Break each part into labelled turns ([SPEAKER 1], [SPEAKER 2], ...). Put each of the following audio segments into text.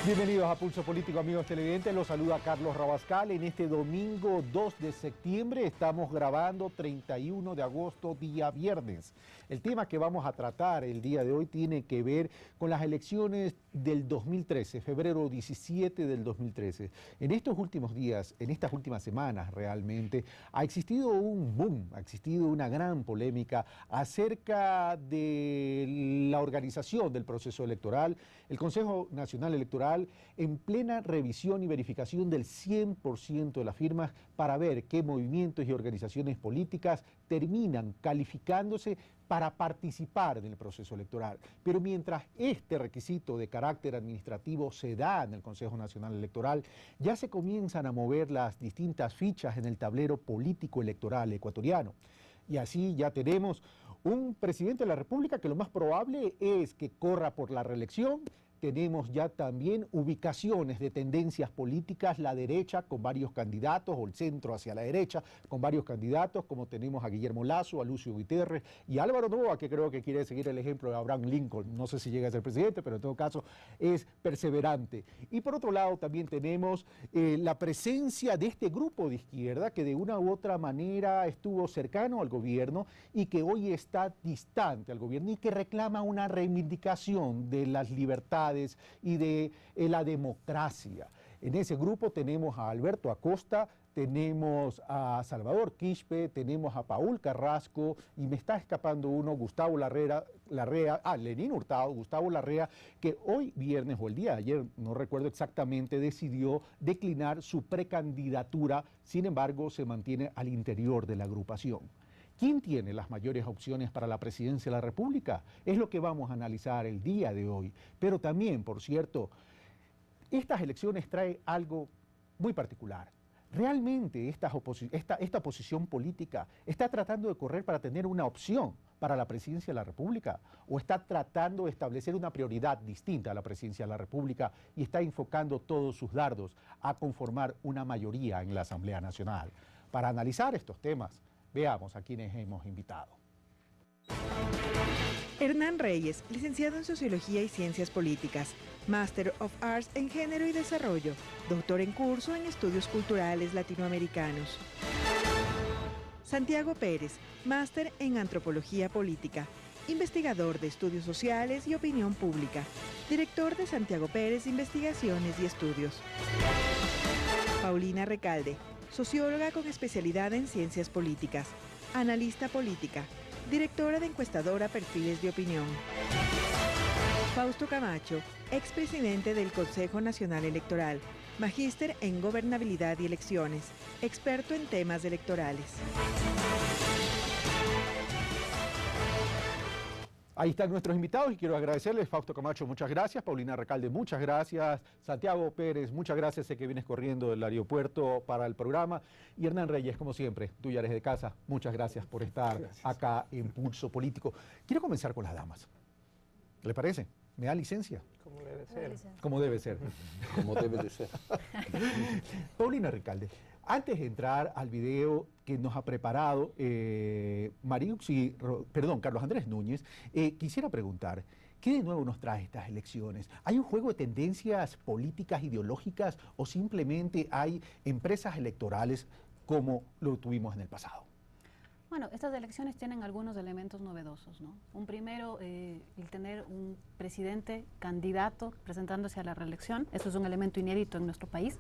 [SPEAKER 1] Bienvenidos a Pulso Político, amigos televidentes. Los saluda Carlos Rabascal. En este domingo 2 de septiembre estamos grabando 31 de agosto, día viernes. El tema que vamos a tratar el día de hoy tiene que ver con las elecciones del 2013, febrero 17 del 2013. En estos últimos días, en estas últimas semanas realmente, ha existido un boom, ha existido una gran polémica acerca de la organización del proceso electoral. El Consejo Nacional Electoral en plena revisión y verificación del 100% de las firmas para ver qué movimientos y organizaciones políticas terminan calificándose para participar en el proceso electoral. Pero mientras este requisito de carácter administrativo se da en el Consejo Nacional Electoral, ya se comienzan a mover las distintas fichas en el tablero político electoral ecuatoriano. Y así ya tenemos un presidente de la República que lo más probable es que corra por la reelección. Tenemos ya también ubicaciones de tendencias políticas, la derecha con varios candidatos, o el centro hacia la derecha con varios candidatos, como tenemos a Guillermo Lasso, a Lucio Gutiérrez y a Álvaro Noboa, que creo que quiere seguir el ejemplo de Abraham Lincoln. No sé si llega a ser presidente, pero en todo caso es perseverante. Y por otro lado también tenemos la presencia de este grupo de izquierda que de una u otra manera estuvo cercano al gobierno y que hoy está distante al gobierno y que reclama una reivindicación de las libertades y de la democracia. En ese grupo tenemos a Alberto Acosta, tenemos a Salvador Quispe, tenemos a Paul Carrasco y me está escapando uno, Gustavo Larrea, Lenín Hurtado, Gustavo Larrea, que hoy viernes o el día de ayer, no recuerdo exactamente, decidió declinar su precandidatura, sin embargo se mantiene al interior de la agrupación. ¿Quién tiene las mayores opciones para la presidencia de la República? Es lo que vamos a analizar el día de hoy. Pero también, por cierto, estas elecciones traen algo muy particular. ¿Realmente esta oposición política está tratando de correr para tener una opción para la presidencia de la República? ¿O está tratando de establecer una prioridad distinta a la presidencia de la República y está enfocando todos sus dardos a conformar una mayoría en la Asamblea Nacional? Para analizar estos temas, veamos a quienes hemos invitado.
[SPEAKER 2] Hernán Reyes, licenciado en Sociología y Ciencias Políticas, Master of Arts en Género y Desarrollo, doctor en curso en Estudios Culturales Latinoamericanos. Santiago Pérez, Máster en Antropología Política, investigador de Estudios Sociales y Opinión Pública, director de Santiago Pérez Investigaciones y Estudios. Paulina Recalde, socióloga con especialidad en Ciencias Políticas, analista política, directora de encuestadora Perfiles de Opinión. Fausto Camacho, expresidente del Consejo Nacional Electoral, magíster en Gobernabilidad y Elecciones, experto en temas electorales.
[SPEAKER 1] Ahí están nuestros invitados y quiero agradecerles. Fausto Camacho, muchas gracias. Paulina Recalde, muchas gracias. Santiago Pérez, muchas gracias. Sé que vienes corriendo del aeropuerto para el programa. Y Hernán Reyes, como siempre, tú ya eres de casa. Muchas gracias por estar acá en Pulso Político. Quiero comenzar con las damas. ¿Le parece? ¿Me da licencia?
[SPEAKER 3] Como debe ser.
[SPEAKER 1] Como debe ser.
[SPEAKER 3] Como debe de ser.
[SPEAKER 1] Paulina Recalde, antes de entrar al video que nos ha preparado Carlos Andrés Núñez, quisiera preguntar, ¿qué de nuevo nos trae estas elecciones? ¿Hay un juego de tendencias políticas, ideológicas o simplemente hay empresas electorales como lo tuvimos en el pasado?
[SPEAKER 4] Bueno, estas elecciones tienen algunos elementos novedosos, ¿no? Un primero, el tener un presidente candidato presentándose a la reelección, eso es un elemento inédito en nuestro país.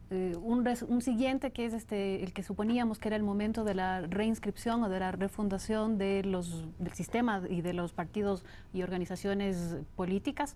[SPEAKER 4] Un siguiente que es el que suponíamos que era el momento de la reinscripción o de la refundación del sistema y de los partidos y organizaciones políticas.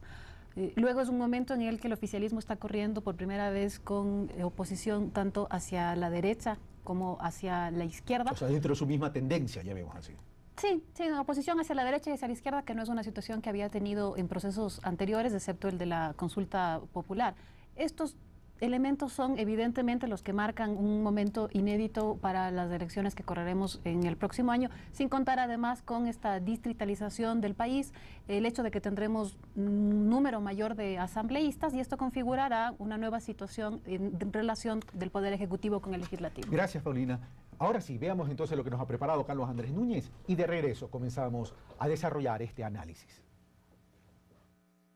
[SPEAKER 4] Luego es un momento en el que el oficialismo está corriendo por primera vez con oposición tanto hacia la derecha como hacia la izquierda.
[SPEAKER 1] O sea, dentro de su misma tendencia, ya vemos así.
[SPEAKER 4] Sí, una oposición hacia la derecha y hacia la izquierda, que no es una situación que había tenido en procesos anteriores, excepto el de la consulta popular. Estos elementos son evidentemente los que marcan un momento inédito para las elecciones que correremos en el próximo año, sin contar además con esta distritalización del país, el hecho de que tendremos un número mayor de asambleístas y esto configurará una nueva situación en relación del Poder Ejecutivo con el Legislativo.
[SPEAKER 1] Gracias, Paulina. Ahora sí, veamos entonces lo que nos ha preparado Carlos Andrés Núñez y de regreso comenzamos a desarrollar este análisis.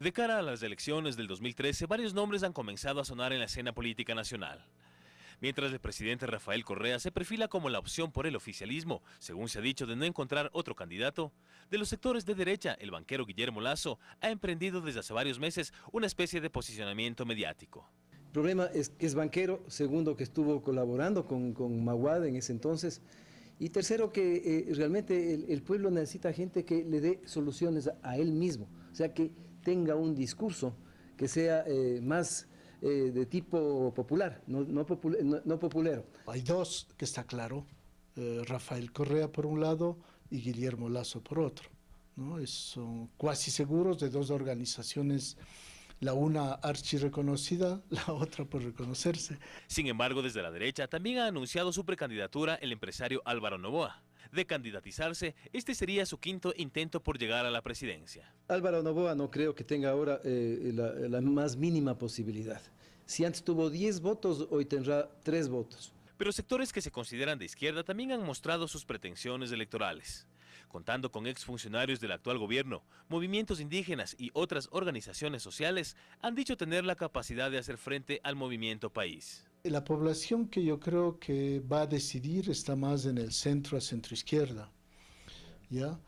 [SPEAKER 5] De cara a las elecciones del 2013, varios nombres han comenzado a sonar en la escena política nacional. Mientras el presidente Rafael Correa se perfila como la opción por el oficialismo, según se ha dicho de no encontrar otro candidato, de los sectores de derecha, el banquero Guillermo Lasso ha emprendido desde hace varios meses una especie de posicionamiento mediático.
[SPEAKER 6] El problema es que es banquero, segundo que estuvo colaborando con Maguad en ese entonces, y tercero que realmente el pueblo necesita gente que le dé soluciones a él mismo, o sea que tenga un discurso que sea más de tipo popular, no populero.
[SPEAKER 7] Hay dos que está claro, Rafael Correa por un lado y Guillermo Lasso por otro, ¿no? Son cuasi seguros de dos organizaciones, la una archirreconocida, la otra por reconocerse.
[SPEAKER 5] Sin embargo, desde la derecha también ha anunciado su precandidatura el empresario Álvaro Noboa. De candidatizarse, este sería su quinto intento por llegar a la presidencia.
[SPEAKER 6] Álvaro Noboa no creo que tenga ahora la más mínima posibilidad. Si antes tuvo 10 votos, hoy tendrá 3 votos.
[SPEAKER 5] Pero sectores que se consideran de izquierda también han mostrado sus pretensiones electorales. Contando con exfuncionarios del actual gobierno, movimientos indígenas y otras organizaciones sociales, han dicho tener la capacidad de hacer frente al movimiento país.
[SPEAKER 7] La población que yo creo que va a decidir está más en el centro a centroizquierda, ¿ya?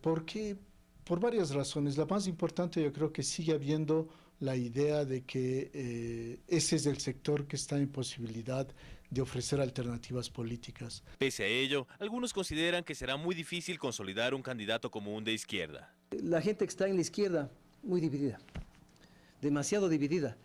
[SPEAKER 7] Porque por varias razones. La más importante, yo creo que sigue habiendo la idea de que ese es el sector que está en posibilidad de ofrecer alternativas políticas.
[SPEAKER 5] Pese a ello, algunos consideran que será muy difícil consolidar un candidato común de izquierda.
[SPEAKER 6] La gente que está en la izquierda, muy dividida, demasiado dividida.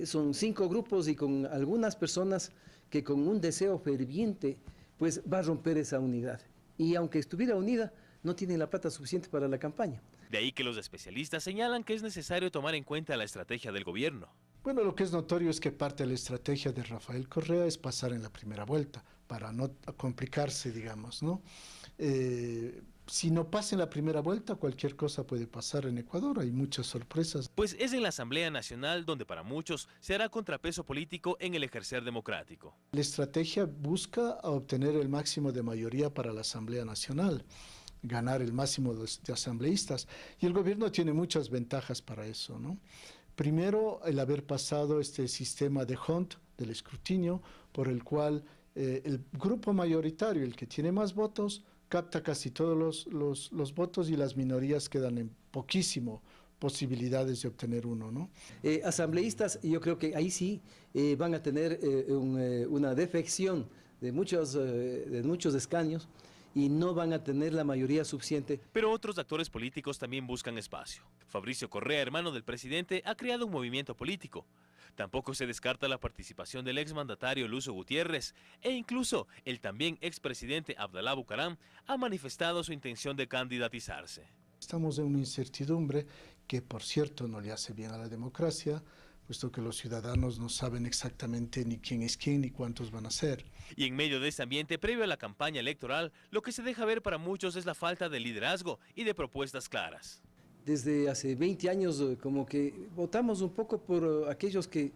[SPEAKER 6] Son 5 grupos y con algunas personas que con un deseo ferviente, pues va a romper esa unidad. Y aunque estuviera unida, no tiene la plata suficiente para la campaña.
[SPEAKER 5] De ahí que los especialistas señalan que es necesario tomar en cuenta la estrategia del gobierno.
[SPEAKER 7] Bueno, lo que es notorio es que parte de la estrategia de Rafael Correa es pasar en la primera vuelta, para no complicarse, digamos, ¿no? Si no pasa en la primera vuelta, cualquier cosa puede pasar en Ecuador, hay muchas sorpresas.
[SPEAKER 5] Pues es en la Asamblea Nacional donde para muchos se hará contrapeso político en el ejercer democrático.
[SPEAKER 7] La estrategia busca obtener el máximo de mayoría para la Asamblea Nacional, ganar el máximo de asambleístas, y el gobierno tiene muchas ventajas para eso, ¿no? Primero, el haber pasado este sistema de Hunt, del escrutinio, por el cual el grupo mayoritario, el que tiene más votos, capta casi todos los votos y las minorías quedan en poquísimo posibilidades de obtener uno, ¿no?
[SPEAKER 6] Asambleístas, yo creo que ahí sí van a tener una defección de muchos escaños y no van a tener la mayoría suficiente.
[SPEAKER 5] Pero otros actores políticos también buscan espacio. Fabricio Correa, hermano del presidente, ha creado un movimiento político. Tampoco se descarta la participación del exmandatario Lucio Gutiérrez e incluso el también expresidente Abdalá Bucaram ha manifestado su intención de candidatizarse.
[SPEAKER 7] Estamos en una incertidumbre que, por cierto, no le hace bien a la democracia, puesto que los ciudadanos no saben exactamente ni quién es quién ni cuántos van a ser.
[SPEAKER 5] Y en medio de este ambiente, previo a la campaña electoral, lo que se deja ver para muchos es la falta de liderazgo y de propuestas claras.
[SPEAKER 6] Desde hace 20 años como que votamos un poco por aquellos que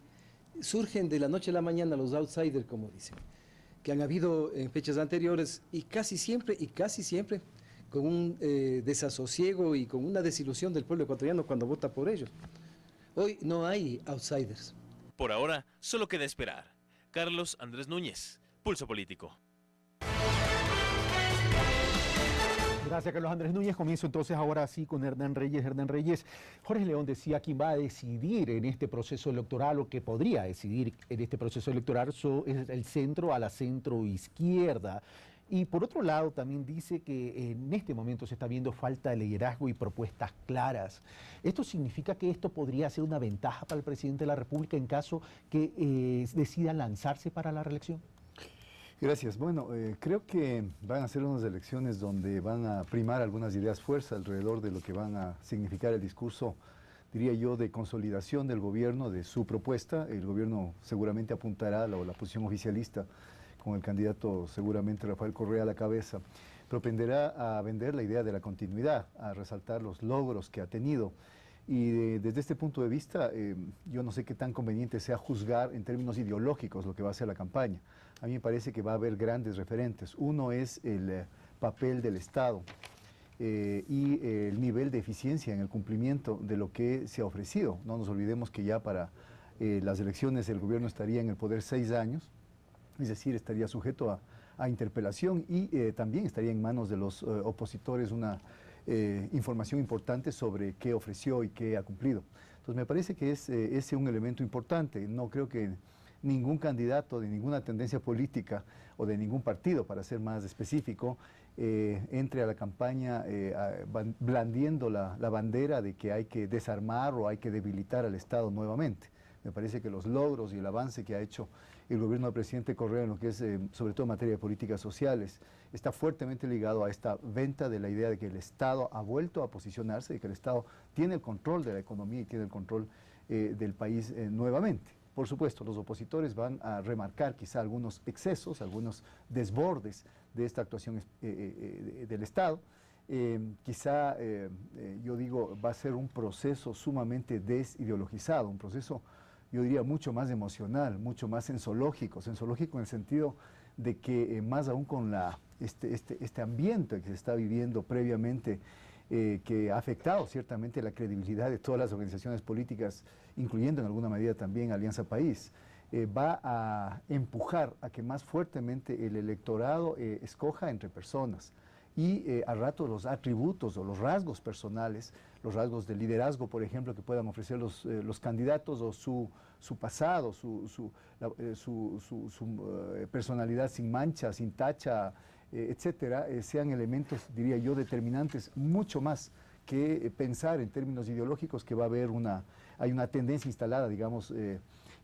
[SPEAKER 6] surgen de la noche a la mañana, los outsiders, como dicen, que han habido en fechas anteriores y casi siempre con un desasosiego y con una desilusión del pueblo ecuatoriano cuando vota por ellos. Hoy no hay outsiders.
[SPEAKER 5] Por ahora, solo queda esperar. Carlos Andrés Núñez, Pulso Político.
[SPEAKER 1] Gracias, Carlos Andrés Núñez. Comienzo entonces ahora sí con Hernán Reyes. Hernán Reyes, Jorge León decía quién va a decidir en este proceso electoral o que podría decidir en este proceso electoral es el centro a la centroizquierda. Y por otro lado también dice que en este momento se está viendo falta de liderazgo y propuestas claras. ¿Esto significa que esto podría ser una ventaja para el presidente de la República en caso que decida lanzarse para la reelección?
[SPEAKER 3] Gracias. Bueno, creo que van a ser unas elecciones donde van a primar algunas ideas fuerza alrededor de lo que van a significar el discurso, diría yo, de consolidación del gobierno, de su propuesta. El gobierno seguramente apuntará a la posición oficialista, con el candidato seguramente Rafael Correa a la cabeza, propenderá a vender la idea de la continuidad, a resaltar los logros que ha tenido. Y desde este punto de vista, yo no sé qué tan conveniente sea juzgar en términos ideológicos lo que va a ser la campaña. A mí me parece que va a haber grandes referentes. Uno es el papel del Estado. y el nivel de eficiencia en el cumplimiento de lo que se ha ofrecido. No nos olvidemos que ya para las elecciones el gobierno estaría en el poder 6 años, es decir, estaría sujeto a interpelación y también estaría en manos de los opositores una información importante sobre qué ofreció y qué ha cumplido. Entonces me parece que es ese un elemento importante. No creo que ningún candidato de ninguna tendencia política o de ningún partido, para ser más específico, entre a la campaña blandiendo la bandera de que hay que desarmar o hay que debilitar al Estado nuevamente. Me parece que los logros y el avance que ha hecho el gobierno del presidente Correa en lo que es, sobre todo en materia de políticas sociales, está fuertemente ligado a esta venta de la idea de que el Estado ha vuelto a posicionarse, de que el Estado tiene el control de la economía y tiene el control del país nuevamente. Por supuesto, los opositores van a remarcar quizá algunos excesos, algunos desbordes de esta actuación del Estado. Quizá, yo digo, va a ser un proceso sumamente desideologizado, un proceso, yo diría, mucho más emocional, mucho más sensológico en el sentido de que más aún con este ambiente que se está viviendo previamente, que ha afectado ciertamente la credibilidad de todas las organizaciones políticas, incluyendo en alguna medida también Alianza País, va a empujar a que más fuertemente el electorado escoja entre personas y a rato los atributos o los rasgos personales, los rasgos de liderazgo, por ejemplo, que puedan ofrecer los candidatos o su pasado, su personalidad sin mancha, sin tacha, etcétera, sean elementos, diría yo, determinantes mucho más que pensar en términos ideológicos que va a haber hay una tendencia instalada, digamos,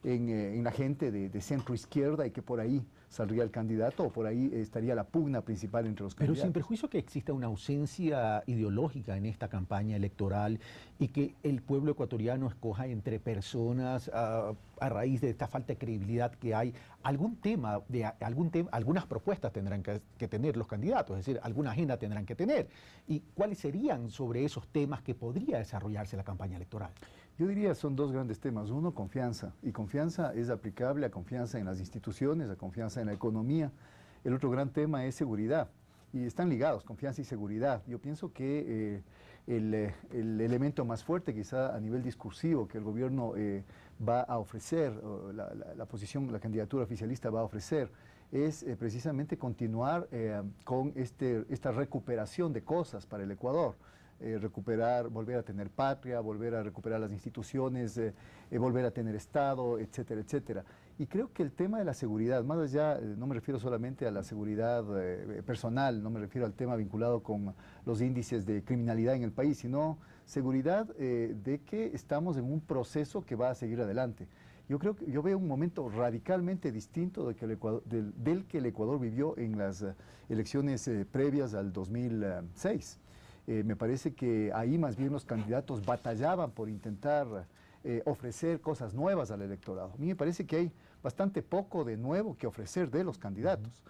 [SPEAKER 3] en la gente de centro izquierda y que por ahí saldría el candidato o por ahí estaría la pugna principal entre los candidatos.
[SPEAKER 1] Pero sin perjuicio que exista una ausencia ideológica en esta campaña electoral y que el pueblo ecuatoriano escoja entre personas a raíz de esta falta de credibilidad que hay, algunas propuestas tendrán que tener los candidatos, es decir, alguna agenda tendrán que tener. ¿Y cuáles serían sobre esos temas que podría desarrollarse la campaña electoral?
[SPEAKER 3] Yo diría son dos grandes temas. Uno, confianza. Y confianza es aplicable a confianza en las instituciones, a confianza en la economía. El otro gran tema es seguridad. Y están ligados, confianza y seguridad. Yo pienso que el elemento más fuerte, quizá a nivel discursivo, que el gobierno va a ofrecer, la candidatura oficialista va a ofrecer, es precisamente continuar con esta recuperación de cosas para el Ecuador. Volver a tener patria, volver a recuperar las instituciones, volver a tener Estado, etcétera, etcétera. Y creo que el tema de la seguridad, más allá, no me refiero solamente a la seguridad personal, no me refiero al tema vinculado con los índices de criminalidad en el país, sino seguridad de que estamos en un proceso que va a seguir adelante. Yo veo un momento radicalmente distinto del que el Ecuador vivió en las elecciones previas al 2006. Me parece que ahí más bien los candidatos batallaban por intentar ofrecer cosas nuevas al electorado. A mí me parece que hay bastante poco de nuevo que ofrecer de los candidatos.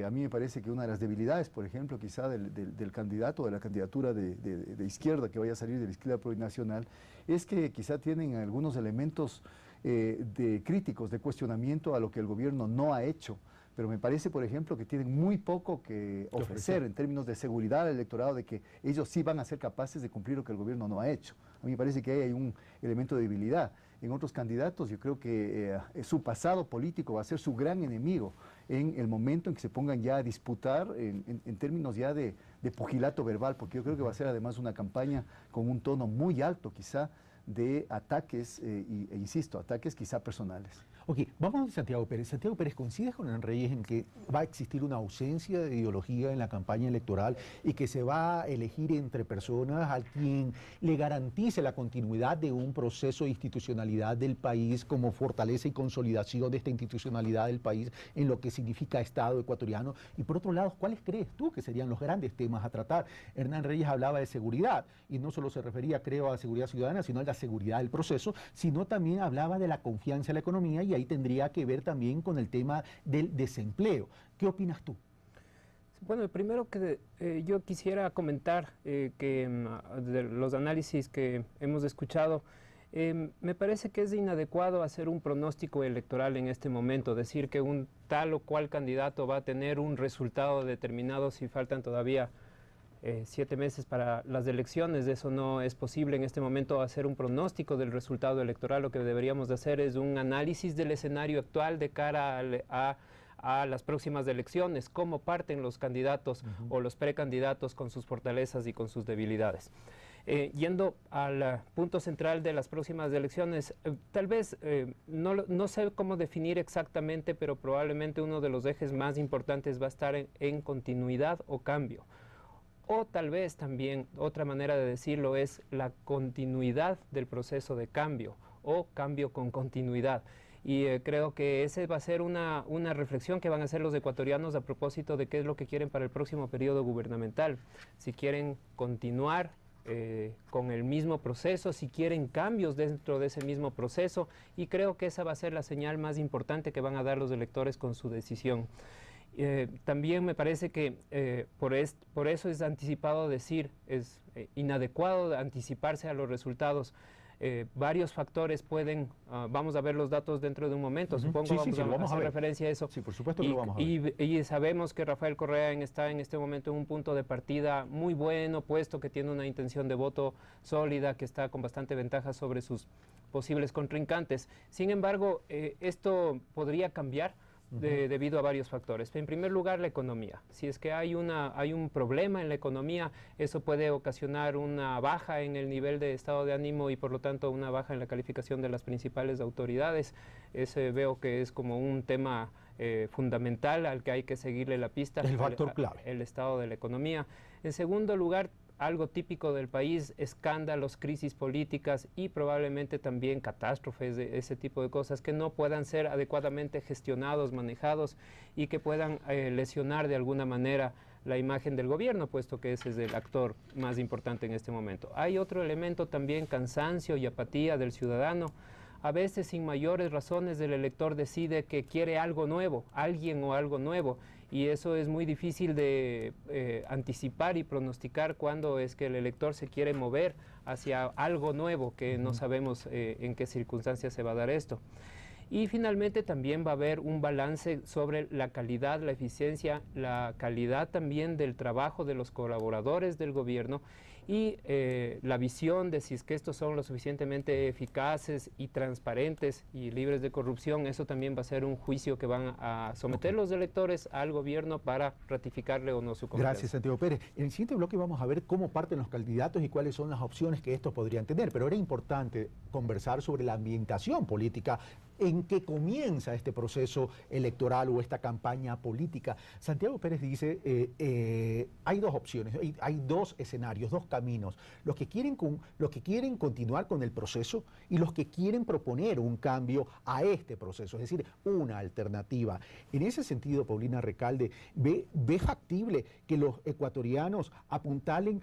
[SPEAKER 3] A mí me parece que una de las debilidades, por ejemplo, quizá del candidato, de la candidatura de izquierda que vaya a salir de la izquierda plurinacional, es que quizá tienen algunos elementos de críticos, de cuestionamiento a lo que el gobierno no ha hecho. Pero me parece, por ejemplo, que tienen muy poco que ofrecer en términos de seguridad al electorado, de que ellos sí van a ser capaces de cumplir lo que el gobierno no ha hecho. A mí me parece que ahí hay un elemento de debilidad. En otros candidatos yo creo que su pasado político va a ser su gran enemigo en el momento en que se pongan ya a disputar en términos ya de pugilato verbal, porque yo creo que va a ser además una campaña con un tono muy alto quizá de ataques, insisto, ataques quizá personales.
[SPEAKER 1] Ok, vamos a Santiago Pérez. Santiago Pérez, ¿coincides con Hernán Reyes en que va a existir una ausencia de ideología en la campaña electoral y que se va a elegir entre personas a quien le garantice la continuidad de un proceso de institucionalidad del país como fortaleza y consolidación de esta institucionalidad del país en lo que significa Estado ecuatoriano? Y por otro lado, ¿cuáles crees tú que serían los grandes temas a tratar? Hernán Reyes hablaba de seguridad y no solo se refería, creo, a la seguridad ciudadana, sino a la seguridad del proceso, sino también hablaba de la confianza en la economía y ahí tendría que ver también con el tema del desempleo. ¿Qué opinas tú?
[SPEAKER 8] Bueno, primero que yo quisiera comentar que de los análisis que hemos escuchado, me parece que es inadecuado hacer un pronóstico electoral en este momento, decir que un tal o cual candidato va a tener un resultado determinado si faltan todavía 7 meses para las elecciones. Eso no es posible en este momento hacer un pronóstico del resultado electoral. Lo que deberíamos de hacer es un análisis del escenario actual de cara a las próximas elecciones, cómo parten los candidatos o los precandidatos con sus fortalezas y con sus debilidades. Yendo al punto central de las próximas elecciones, tal vez no sé cómo definir exactamente, pero probablemente uno de los ejes más importantes va a estar en continuidad o cambio. O tal vez también otra manera de decirlo es la continuidad del proceso de cambio o cambio con continuidad. Y creo que esa va a ser una reflexión que van a hacer los ecuatorianos a propósito de qué es lo que quieren para el próximo periodo gubernamental. Si quieren continuar con el mismo proceso, si quieren cambios dentro de ese mismo proceso, y creo que esa va a ser la señal más importante que van a dar los electores con su decisión. También me parece que por eso es anticipado decir, es inadecuado anticiparse a los resultados. Varios factores pueden, vamos a ver los datos dentro de un momento, supongo vamos a hacer referencia a eso.
[SPEAKER 1] Sí, por supuesto que lo vamos a ver.
[SPEAKER 8] Y sabemos que Rafael Correa está en este momento en un punto de partida muy bueno, puesto que tiene una intención de voto sólida, que está con bastante ventaja sobre sus posibles contrincantes. Sin embargo, esto podría cambiar debido a varios factores. En primer lugar, la economía. Si es que hay un problema en la economía, eso puede ocasionar una baja en el nivel de estado de ánimo y por lo tanto una baja en la calificación de las principales autoridades. Ese veo que es como un tema fundamental al que hay que seguirle la pista.
[SPEAKER 1] El factor clave.
[SPEAKER 8] El estado de la economía. En segundo lugar, algo típico del país, escándalos, crisis políticas y probablemente también catástrofes, ese tipo de cosas que no puedan ser adecuadamente gestionados, manejados y que puedan lesionar de alguna manera la imagen del gobierno, puesto que ese es el actor más importante en este momento. Hay otro elemento también, cansancio y apatía del ciudadano. A veces sin mayores razones el elector decide que quiere algo nuevo, alguien o algo nuevo, y eso es muy difícil de anticipar y pronosticar cuándo es que el elector se quiere mover hacia algo nuevo, que no sabemos en qué circunstancias se va a dar esto. Y finalmente también va a haber un balance sobre la calidad, la eficiencia, la calidad también del trabajo de los colaboradores del gobierno y la visión de si es que estos son lo suficientemente eficaces y transparentes y libres de corrupción. Eso también va a ser un juicio que van a someter los electores al gobierno para ratificarle o no su confianza.
[SPEAKER 1] Gracias, Santiago Pérez. En el siguiente bloque vamos a ver cómo parten los candidatos y cuáles son las opciones que estos podrían tener, pero era importante conversar sobre la ambientación política en que comienza este proceso electoral o esta campaña política. Santiago Pérez dice, hay dos opciones, hay dos escenarios, dos caminos, los que quieren continuar con el proceso y los que quieren proponer un cambio a este proceso, es decir, una alternativa. En ese sentido, Paulina Recalde, ¿ve factible que los ecuatorianos apuntalen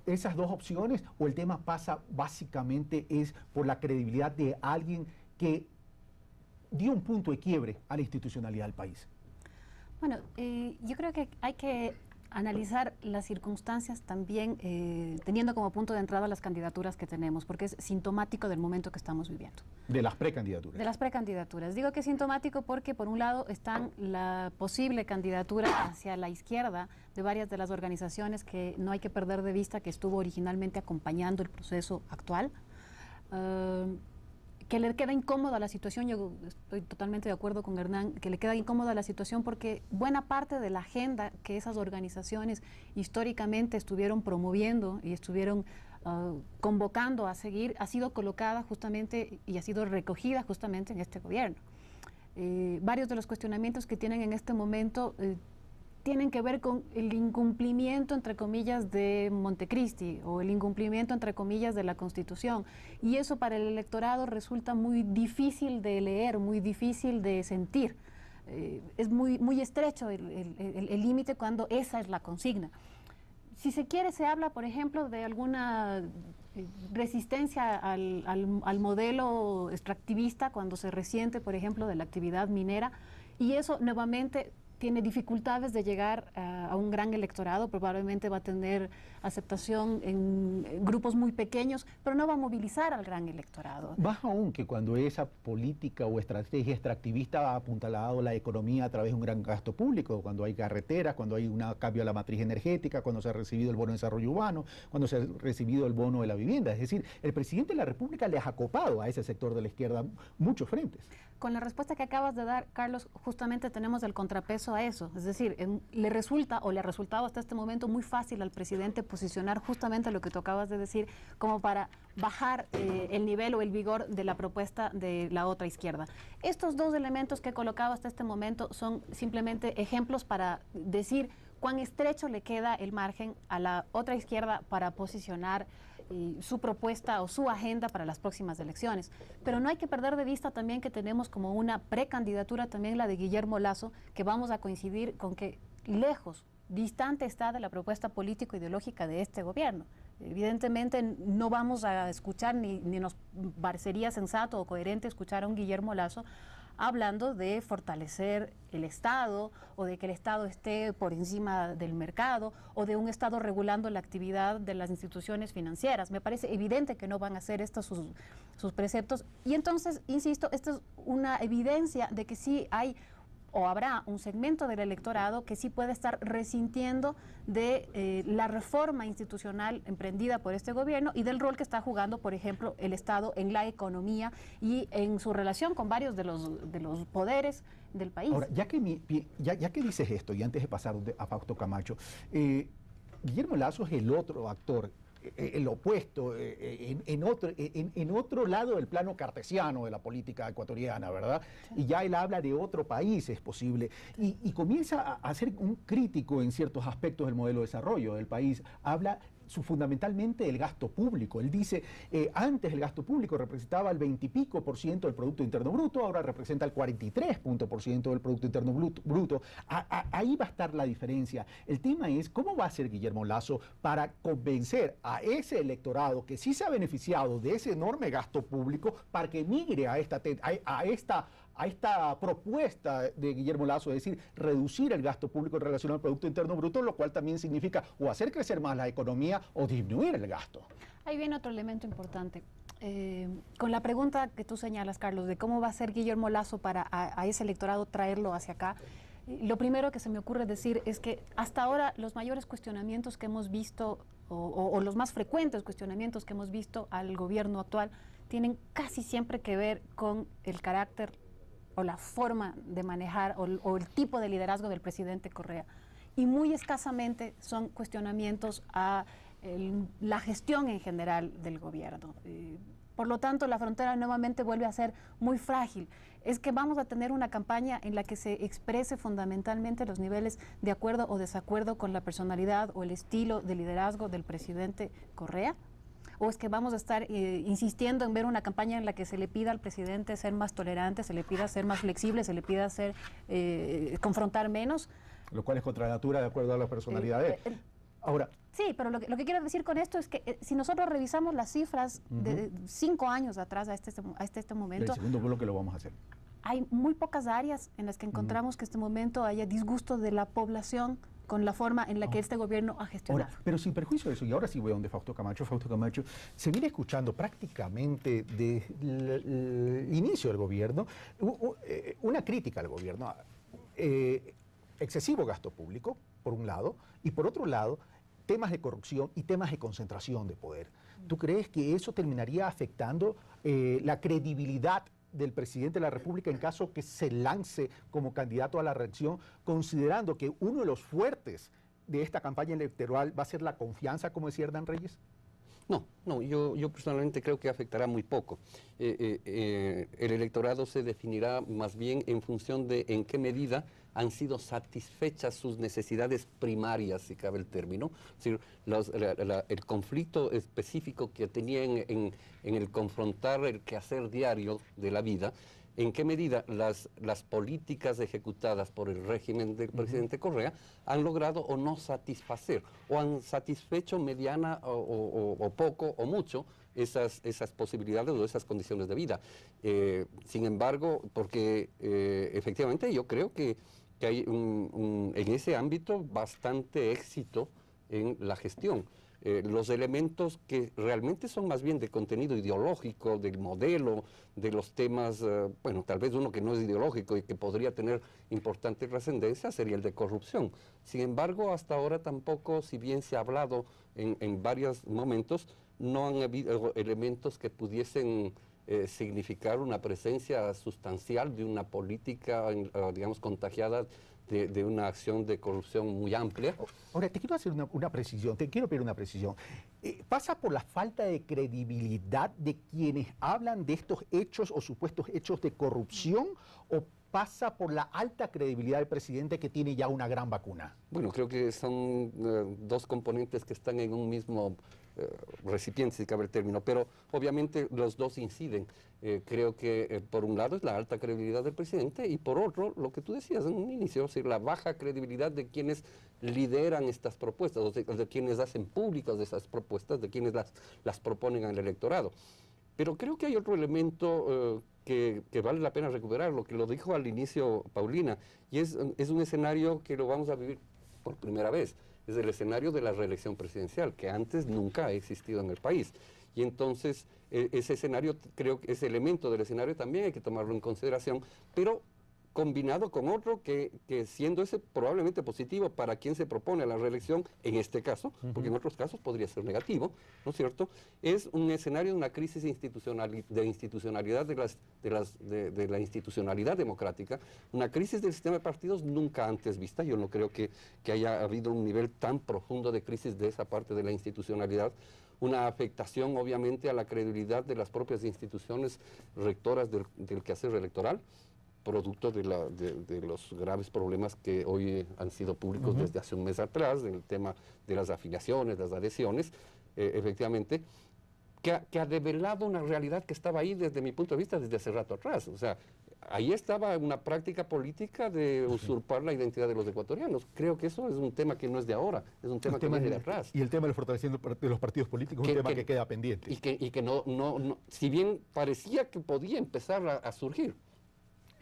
[SPEAKER 1] esas dos opciones o el tema pasa básicamente es por la credibilidad de alguien que dio un punto de quiebre a la institucionalidad del país?
[SPEAKER 4] Bueno, yo creo que hay que analizar las circunstancias también teniendo como punto de entrada las candidaturas que tenemos, porque es sintomático del momento que estamos viviendo.
[SPEAKER 1] De las precandidaturas.
[SPEAKER 4] De las precandidaturas. Digo que es sintomático porque por un lado están la posible candidatura hacia la izquierda de varias de las organizaciones que no hay que perder de vista que estuvo originalmente acompañando el proceso actual. Que le queda incómoda la situación, yo estoy totalmente de acuerdo con Hernán, que le queda incómoda la situación porque buena parte de la agenda que esas organizaciones históricamente estuvieron promoviendo y estuvieron convocando a seguir, ha sido colocada justamente y ha sido recogida justamente en este gobierno. Varios de los cuestionamientos que tienen en este momento tienen que ver con el incumplimiento, entre comillas, de Montecristi o el incumplimiento, entre comillas, de la Constitución. Y eso para el electorado resulta muy difícil de leer, muy difícil de sentir. Es muy estrecho el límite cuando esa es la consigna. Si se quiere, se habla, por ejemplo, de alguna resistencia al modelo extractivista cuando se resiente, por ejemplo, de la actividad minera, y eso nuevamente tiene dificultades de llegar a un gran electorado, probablemente va a tener aceptación en grupos muy pequeños, pero no va a movilizar al gran electorado.
[SPEAKER 1] Más aún que cuando esa política o estrategia extractivista ha apuntalado la economía a través de un gran gasto público, cuando hay carreteras, cuando hay un cambio a la matriz energética, cuando se ha recibido el bono de desarrollo urbano, cuando se ha recibido el bono de la vivienda. Es decir, el presidente de la República le ha acopado a ese sector de la izquierda muchos frentes.
[SPEAKER 4] Con la respuesta que acabas de dar, Carlos, justamente tenemos el contrapeso a eso. Es decir, le resulta o le ha resultado hasta este momento muy fácil al presidente posicionar justamente lo que tú acabas de decir, como para bajar el nivel o el vigor de la propuesta de la otra izquierda. Estos dos elementos que he colocado hasta este momento son simplemente ejemplos para decir cuán estrecho le queda el margen a la otra izquierda para posicionar su propuesta o su agenda para las próximas elecciones. Pero no hay que perder de vista también que tenemos como una precandidatura también la de Guillermo Lasso, que vamos a coincidir con que lejos, distante está de la propuesta político-ideológica de este gobierno. Evidentemente no vamos a escuchar, ni nos parecería sensato o coherente escuchar a un Guillermo Lasso hablando de fortalecer el Estado o de que el Estado esté por encima del mercado o de un Estado regulando la actividad de las instituciones financieras. Me parece evidente que no van a hacer estos sus preceptos y entonces, insisto, esto es una evidencia de que sí hay o habrá un segmento del electorado que sí puede estar resintiendo de la reforma institucional emprendida por este gobierno y del rol que está jugando, por ejemplo, el Estado en la economía y en su relación con varios de los poderes del país.
[SPEAKER 1] Ahora, ya que dices esto, y antes de pasar a Fausto Camacho, Guillermo Lasso es el otro actor, el opuesto, en otro lado del plano cartesiano de la política ecuatoriana, ¿verdad? Sí. Y ya él habla de otro país, es posible, y comienza a ser un crítico en ciertos aspectos del modelo de desarrollo del país. Habla fundamentalmente del gasto público. Él dice, antes el gasto público representaba el 20 y pico % del Producto Interno Bruto, ahora representa el 43% del Producto Interno Bruto. Ahí va a estar la diferencia. El tema es, ¿cómo va a ser Guillermo Lasso para convencer a ese electorado que sí se ha beneficiado de ese enorme gasto público para que migre a esta propuesta de Guillermo Lasso, es decir, reducir el gasto público en relación al Producto Interno Bruto, lo cual también significa o hacer crecer más la economía o disminuir el gasto?
[SPEAKER 4] Ahí viene otro elemento importante. Con la pregunta que tú señalas, Carlos, de cómo va a ser Guillermo Lasso para a ese electorado traerlo hacia acá, lo primero que se me ocurre decir es que hasta ahora los mayores cuestionamientos que hemos visto o los más frecuentes cuestionamientos que hemos visto al gobierno actual tienen casi siempre que ver con el carácter o la forma de manejar o el tipo de liderazgo del presidente Correa. Y muy escasamente son cuestionamientos a la gestión en general del gobierno. Por lo tanto, la frontera nuevamente vuelve a ser muy frágil. Es que vamos a tener una campaña en la que se exprese fundamentalmente los niveles de acuerdo o desacuerdo con la personalidad o el estilo de liderazgo del presidente Correa. ¿O es que vamos a estar insistiendo en ver una campaña en la que se le pida al presidente ser más tolerante, se le pida ser más flexible, se le pida confrontar menos?
[SPEAKER 1] Lo cual es contra natura de acuerdo a la personalidad de él. Ahora,
[SPEAKER 4] sí, pero lo que quiero decir con esto es que si nosotros revisamos las cifras de 5 años atrás a este momento...
[SPEAKER 1] El segundo bloque lo vamos a hacer.
[SPEAKER 4] Hay muy pocas áreas en las que encontramos que en este momento haya disgusto de la población con la forma en la que este gobierno ha gestionado.
[SPEAKER 1] Ahora, pero sin perjuicio de eso, y ahora sí voy a donde Fausto Camacho, se viene escuchando prácticamente desde el inicio del gobierno una crítica al gobierno. Excesivo gasto público, por un lado, y por otro lado, temas de corrupción y temas de concentración de poder. ¿Tú crees que eso terminaría afectando la credibilidad del presidente de la República en caso que se lance como candidato a la reelección, considerando que uno de los fuertes de esta campaña electoral va a ser la confianza, como decía Hernán Reyes?
[SPEAKER 9] No, yo personalmente creo que afectará muy poco. El electorado se definirá más bien en función de en qué medida han sido satisfechas sus necesidades primarias, si cabe el término. Es decir, el conflicto específico que tenían en el confrontar el quehacer diario de la vida, en qué medida las políticas ejecutadas por el régimen del presidente Correa han logrado o no satisfacer, o han satisfecho mediana o poco o mucho esas posibilidades o esas condiciones de vida. Sin embargo, porque efectivamente yo creo que que hay en ese ámbito bastante éxito en la gestión. Los elementos que realmente son más bien de contenido ideológico, del modelo, de los temas, bueno, tal vez uno que no es ideológico y que podría tener importante trascendencia sería el de corrupción. Sin embargo, hasta ahora tampoco, si bien se ha hablado en varios momentos, no han habido elementos que pudiesen significar una presencia sustancial de una política, digamos, contagiada de una acción de corrupción muy amplia.
[SPEAKER 1] Ahora, te quiero hacer una precisión, te quiero pedir una precisión. ¿Pasa por la falta de credibilidad de quienes hablan de estos hechos o supuestos hechos de corrupción o pasa por la alta credibilidad del presidente que tiene ya una gran vacuna?
[SPEAKER 9] Bueno, creo que son dos componentes que están en un mismo recipiente, si cabe el término, pero obviamente los dos inciden. Creo que por un lado es la alta credibilidad del presidente y por otro, lo que tú decías en un inicio, es decir, la baja credibilidad de quienes lideran estas propuestas, o de quienes hacen públicas esas propuestas, de quienes las proponen al electorado. Pero creo que hay otro elemento que vale la pena recuperar, lo que lo dijo al inicio Paulina, y es un escenario que lo vamos a vivir por primera vez. Es el escenario de la reelección presidencial, que antes nunca ha existido en el país. Y entonces ese escenario, creo que ese elemento del escenario también hay que tomarlo en consideración, pero combinado con otro que siendo ese probablemente positivo para quien se propone la reelección, en este caso, porque en otros casos podría ser negativo, ¿no es cierto?, es un escenario de una crisis de institucionalidad de la institucionalidad democrática, una crisis del sistema de partidos nunca antes vista. Yo no creo que haya habido un nivel tan profundo de crisis de esa parte de la institucionalidad, una afectación obviamente a la credibilidad de las propias instituciones rectoras del quehacer electoral, producto de los graves problemas que hoy han sido públicos desde hace un mes atrás, del tema de las afiliaciones, las adhesiones, efectivamente, que ha develado una realidad que estaba ahí desde mi punto de vista desde hace rato atrás. O sea, ahí estaba una práctica política de usurpar la identidad de los ecuatorianos. Creo que eso es un tema que no es de ahora, es un tema que viene de atrás.
[SPEAKER 1] Y el tema del fortalecimiento de los partidos políticos es un tema que queda pendiente.
[SPEAKER 9] Y que no, si bien parecía que podía empezar a surgir,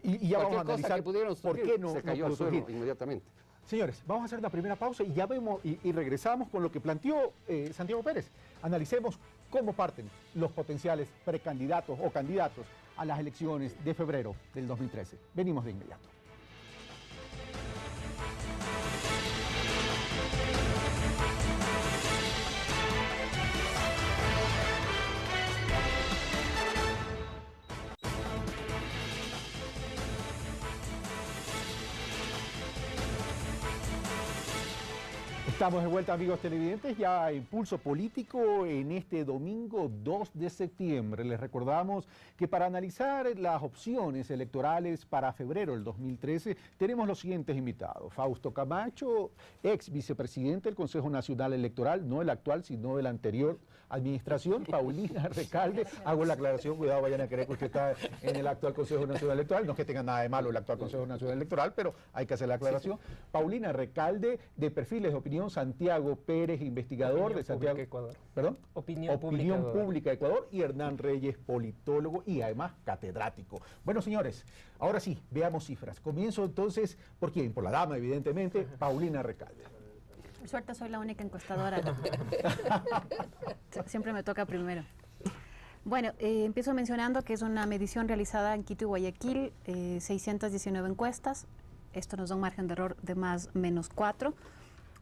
[SPEAKER 1] y ya vamos a analizar
[SPEAKER 9] por qué no se cayó al suelo inmediatamente.
[SPEAKER 1] Señores, vamos a hacer la primera pausa y ya vemos y regresamos con lo que planteó Santiago Pérez. Analicemos cómo parten los potenciales precandidatos o candidatos a las elecciones de febrero del 2013. Venimos de inmediato. Estamos de vuelta, amigos televidentes, ya en Pulso Político en este domingo 2 de septiembre. Les recordamos que para analizar las opciones electorales para febrero del 2013 tenemos los siguientes invitados. Fausto Camacho, ex vicepresidente del Consejo Nacional Electoral, no el actual, sino de la anterior administración. Paulina Recalde, hago la aclaración, cuidado, vayan a creer que usted está en el actual Consejo Nacional Electoral, no es que tenga nada de malo el actual Consejo Nacional Electoral, pero hay que hacer la aclaración. Paulina Recalde, de Perfiles de Opinión, Santiago Pérez, investigador de Santiago
[SPEAKER 8] Ecuador.
[SPEAKER 1] ¿Perdón?
[SPEAKER 8] Opinión
[SPEAKER 1] Pública Ecuador, y Hernán Reyes, politólogo y además catedrático. Bueno, señores, ahora sí, veamos cifras. Comienzo entonces, ¿por quién? Por la dama, evidentemente, Paulina Recalde.
[SPEAKER 4] Por suerte soy la única encuestadora. Siempre me toca primero. Bueno, empiezo mencionando que es una medición realizada en Quito y Guayaquil, 619 encuestas. Esto nos da un margen de error de +/-4.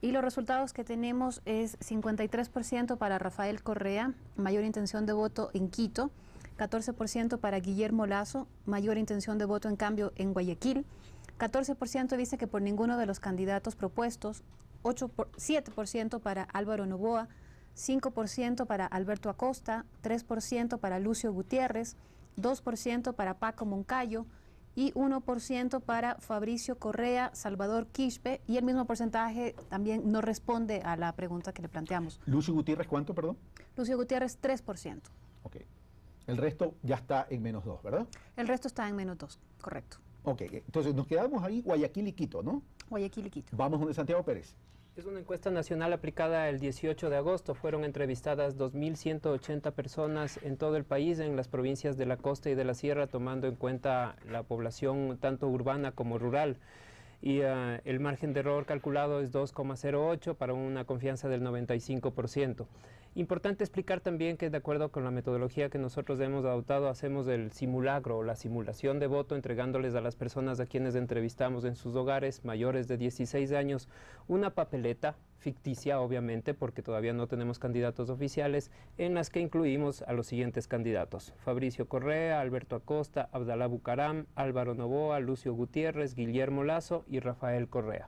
[SPEAKER 4] Y los resultados que tenemos es 53% para Rafael Correa, mayor intención de voto en Quito, 14% para Guillermo Lasso, mayor intención de voto en cambio en Guayaquil, 14% dice que por ninguno de los candidatos propuestos, 7% para Álvaro Noboa, 5% para Alberto Acosta, 3% para Lucio Gutiérrez, 2% para Paco Moncayo y 1% para Fabricio Correa, Salvador Quispe, y el mismo porcentaje también no responde a la pregunta que le planteamos.
[SPEAKER 1] Lucio Gutiérrez, ¿cuánto, perdón?
[SPEAKER 4] Lucio Gutiérrez, 3%.
[SPEAKER 1] Ok. El resto ya está en -2, ¿verdad?
[SPEAKER 4] El resto está en -2, correcto.
[SPEAKER 1] Ok, entonces nos quedamos ahí, Guayaquil y Quito, ¿no?
[SPEAKER 4] Guayaquil y Quito.
[SPEAKER 1] Vamos donde Santiago Pérez.
[SPEAKER 8] Es una encuesta nacional aplicada el 18 de agosto. Fueron entrevistadas 2.180 personas en todo el país, en las provincias de la costa y de la sierra, tomando en cuenta la población tanto urbana como rural. y el margen de error calculado es 2,08 para una confianza del 95%. Importante explicar también que de acuerdo con la metodología que nosotros hemos adoptado, hacemos el simulacro o la simulación de voto entregándoles a las personas a quienes entrevistamos en sus hogares mayores de 16 años una papeleta ficticia, obviamente, porque todavía no tenemos candidatos oficiales, en las que incluimos a los siguientes candidatos: Fabricio Correa, Alberto Acosta, Abdalá Bucaram, Álvaro Noboa, Lucio Gutiérrez, Guillermo Lasso y Rafael Correa.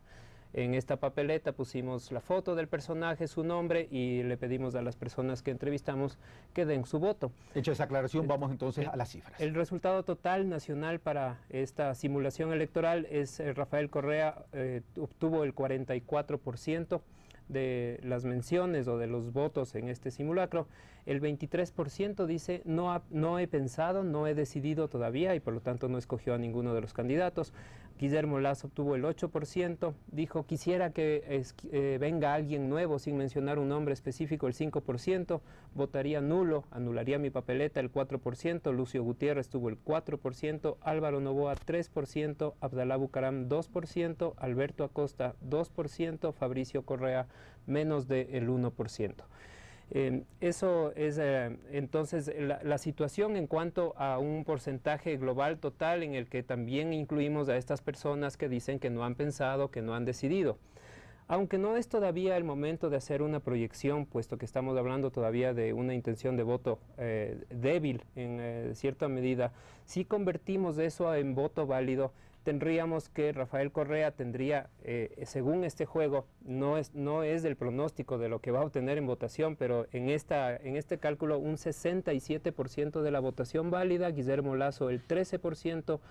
[SPEAKER 8] En esta papeleta pusimos la foto del personaje, su nombre, y le pedimos a las personas que entrevistamos que den su voto.
[SPEAKER 1] Hecha esa aclaración, vamos entonces a las cifras.
[SPEAKER 8] El resultado total nacional para esta simulación electoral es Rafael Correa obtuvo el 44% de las menciones o de los votos en este simulacro. El 23% dice no he pensado, no he decidido todavía y por lo tanto no escogió a ninguno de los candidatos. Guillermo Lasso obtuvo el 8%, dijo quisiera que venga alguien nuevo sin mencionar un nombre específico, el 5%, votaría nulo, anularía mi papeleta, el 4%, Lucio Gutiérrez tuvo el 4%, Álvaro Noboa 3%, Abdalá Bucaram 2%, Alberto Acosta 2%, Fabricio Correa menos del 1%. Eso es entonces la situación en cuanto a un porcentaje global total en el que también incluimos a estas personas que dicen que no han pensado, que no han decidido. Aunque no es todavía el momento de hacer una proyección, puesto que estamos hablando todavía de una intención de voto débil en cierta medida, si convertimos eso en voto válido, tendríamos que Rafael Correa tendría, según este juego, no es del pronóstico de lo que va a obtener en votación, pero en este cálculo un 67% de la votación válida, Guillermo Lasso el 13%,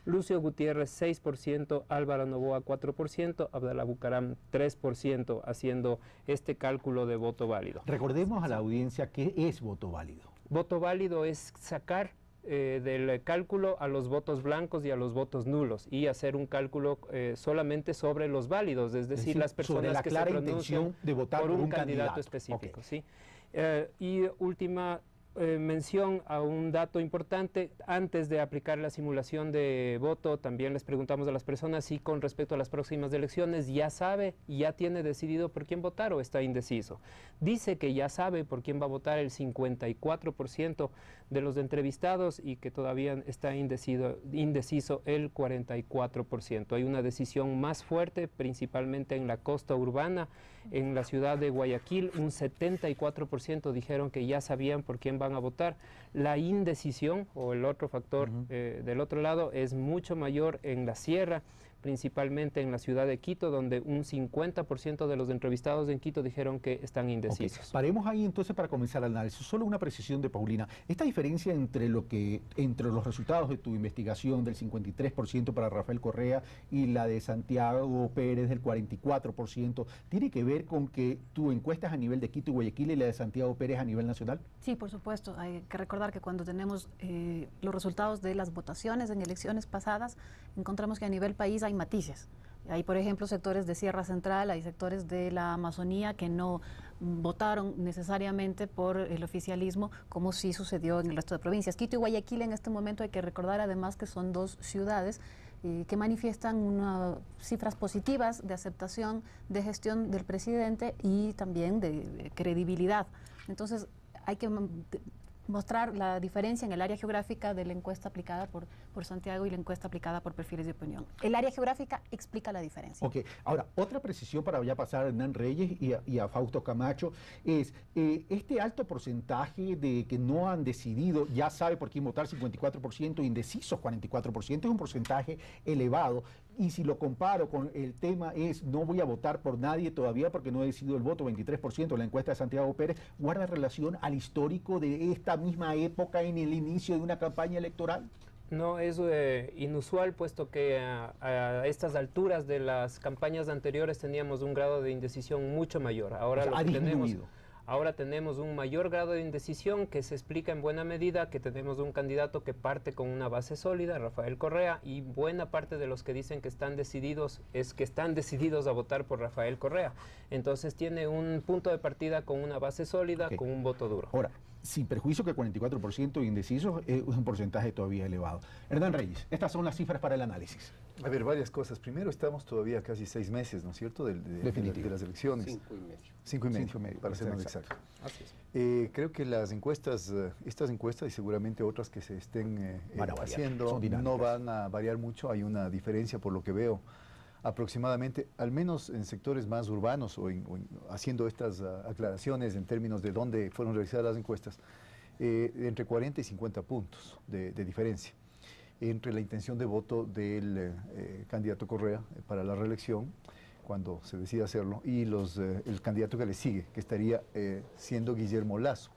[SPEAKER 8] Lucio Gutiérrez 6%, Álvaro Noboa 4%, Abdalá Bucaram 3%, haciendo este cálculo de voto válido.
[SPEAKER 1] Recordemos a la audiencia qué es voto válido.
[SPEAKER 8] Voto válido es sacar del cálculo a los votos blancos y a los votos nulos y hacer un cálculo solamente sobre los válidos, es decir, las personas que se pronuncian
[SPEAKER 1] de votar
[SPEAKER 8] por un candidato específico.
[SPEAKER 1] Okay.
[SPEAKER 8] ¿Sí? Y última mención a un dato importante: antes de aplicar la simulación de voto, también les preguntamos a las personas si con respecto a las próximas elecciones ya sabe y ya tiene decidido por quién votar o está indeciso. Dice que ya sabe por quién va a votar el 54% de los entrevistados y que todavía está indeciso el 44%. Hay una decisión más fuerte, principalmente en la costa urbana. En la ciudad de Guayaquil, un 74% dijeron que ya sabían por quién van a votar. La indecisión, o el otro factor del otro lado, es mucho mayor en la sierra, principalmente en la ciudad de Quito, donde un 50% de los entrevistados en Quito dijeron que están indecisos.
[SPEAKER 1] Okay. Paremos ahí entonces para comenzar el análisis. Solo una precisión de Paulina. Esta diferencia entre los resultados de tu investigación del 53% para Rafael Correa y la de Santiago Pérez del 44%, ¿tiene que ver con que tu encuesta es a nivel de Quito y Guayaquil y la de Santiago Pérez a nivel nacional?
[SPEAKER 4] Sí, por supuesto. Hay que recordar que cuando tenemos los resultados de las votaciones en elecciones pasadas, encontramos que a nivel país hay matices. Hay, por ejemplo, sectores de Sierra Central, hay sectores de la Amazonía que no votaron necesariamente por el oficialismo, como sí sucedió en el resto de provincias. Quito y Guayaquil en este momento hay que recordar además que son dos ciudades que manifiestan cifras positivas de aceptación de gestión del presidente y también de credibilidad. Entonces hay que mostrar la diferencia en el área geográfica de la encuesta aplicada por Santiago y la encuesta aplicada por Perfiles de Opinión. El área geográfica explica la diferencia.
[SPEAKER 1] Ok, ahora, otra precisión para ya pasar a Hernán Reyes y a Fausto Camacho es este alto porcentaje de que no han decidido, ya sabe por quién votar, 54%, indecisos 44%, es un porcentaje elevado. Y si lo comparo con el tema es no voy a votar por nadie todavía porque no he decidido el voto, 23%, la encuesta de Santiago Pérez, ¿guarda relación al histórico de esta misma época en el inicio de una campaña electoral?
[SPEAKER 8] No es inusual, puesto que a estas alturas de las campañas anteriores teníamos un grado de indecisión mucho mayor. Ahora lo que tenemos... Ahora tenemos un mayor grado de indecisión que se explica en buena medida que tenemos un candidato que parte con una base sólida, Rafael Correa, y buena parte de los que dicen que están decididos a votar por Rafael Correa. Entonces tiene un punto de partida con una base sólida, con un voto duro.
[SPEAKER 1] Ahora, sin perjuicio que el 44% de indecisos es un porcentaje todavía elevado. Hernán Reyes, estas son las cifras para el análisis.
[SPEAKER 3] A ver, varias cosas. Primero, estamos todavía casi 6 meses, ¿no es cierto?, de las elecciones.
[SPEAKER 9] 5 y medio.
[SPEAKER 3] 5 y medio,
[SPEAKER 1] 5 y medio,
[SPEAKER 3] para ser más
[SPEAKER 1] exacto.
[SPEAKER 3] exacto. Creo que las encuestas, estas encuestas y seguramente otras que se estén haciendo, no van a variar mucho. Hay una diferencia, por lo que veo, aproximadamente, al menos en sectores más urbanos o haciendo estas aclaraciones en términos de dónde fueron realizadas las encuestas, entre 40 y 50 puntos de diferencia entre la intención de voto del candidato Correa para la reelección, cuando se decida hacerlo, y el candidato que le sigue, que estaría siendo Guillermo Lasso.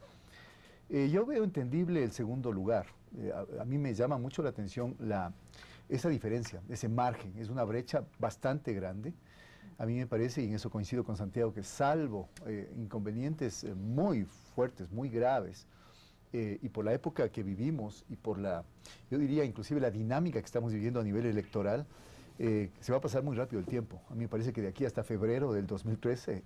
[SPEAKER 3] Yo veo entendible el segundo lugar. A mí me llama mucho la atención esa diferencia, ese margen. Es una brecha bastante grande. A mí me parece, y en eso coincido con Santiago, que salvo inconvenientes muy fuertes, muy graves, y por la época que vivimos y por yo diría inclusive la dinámica que estamos viviendo a nivel electoral, se va a pasar muy rápido el tiempo. A mí me parece que de aquí hasta febrero del 2013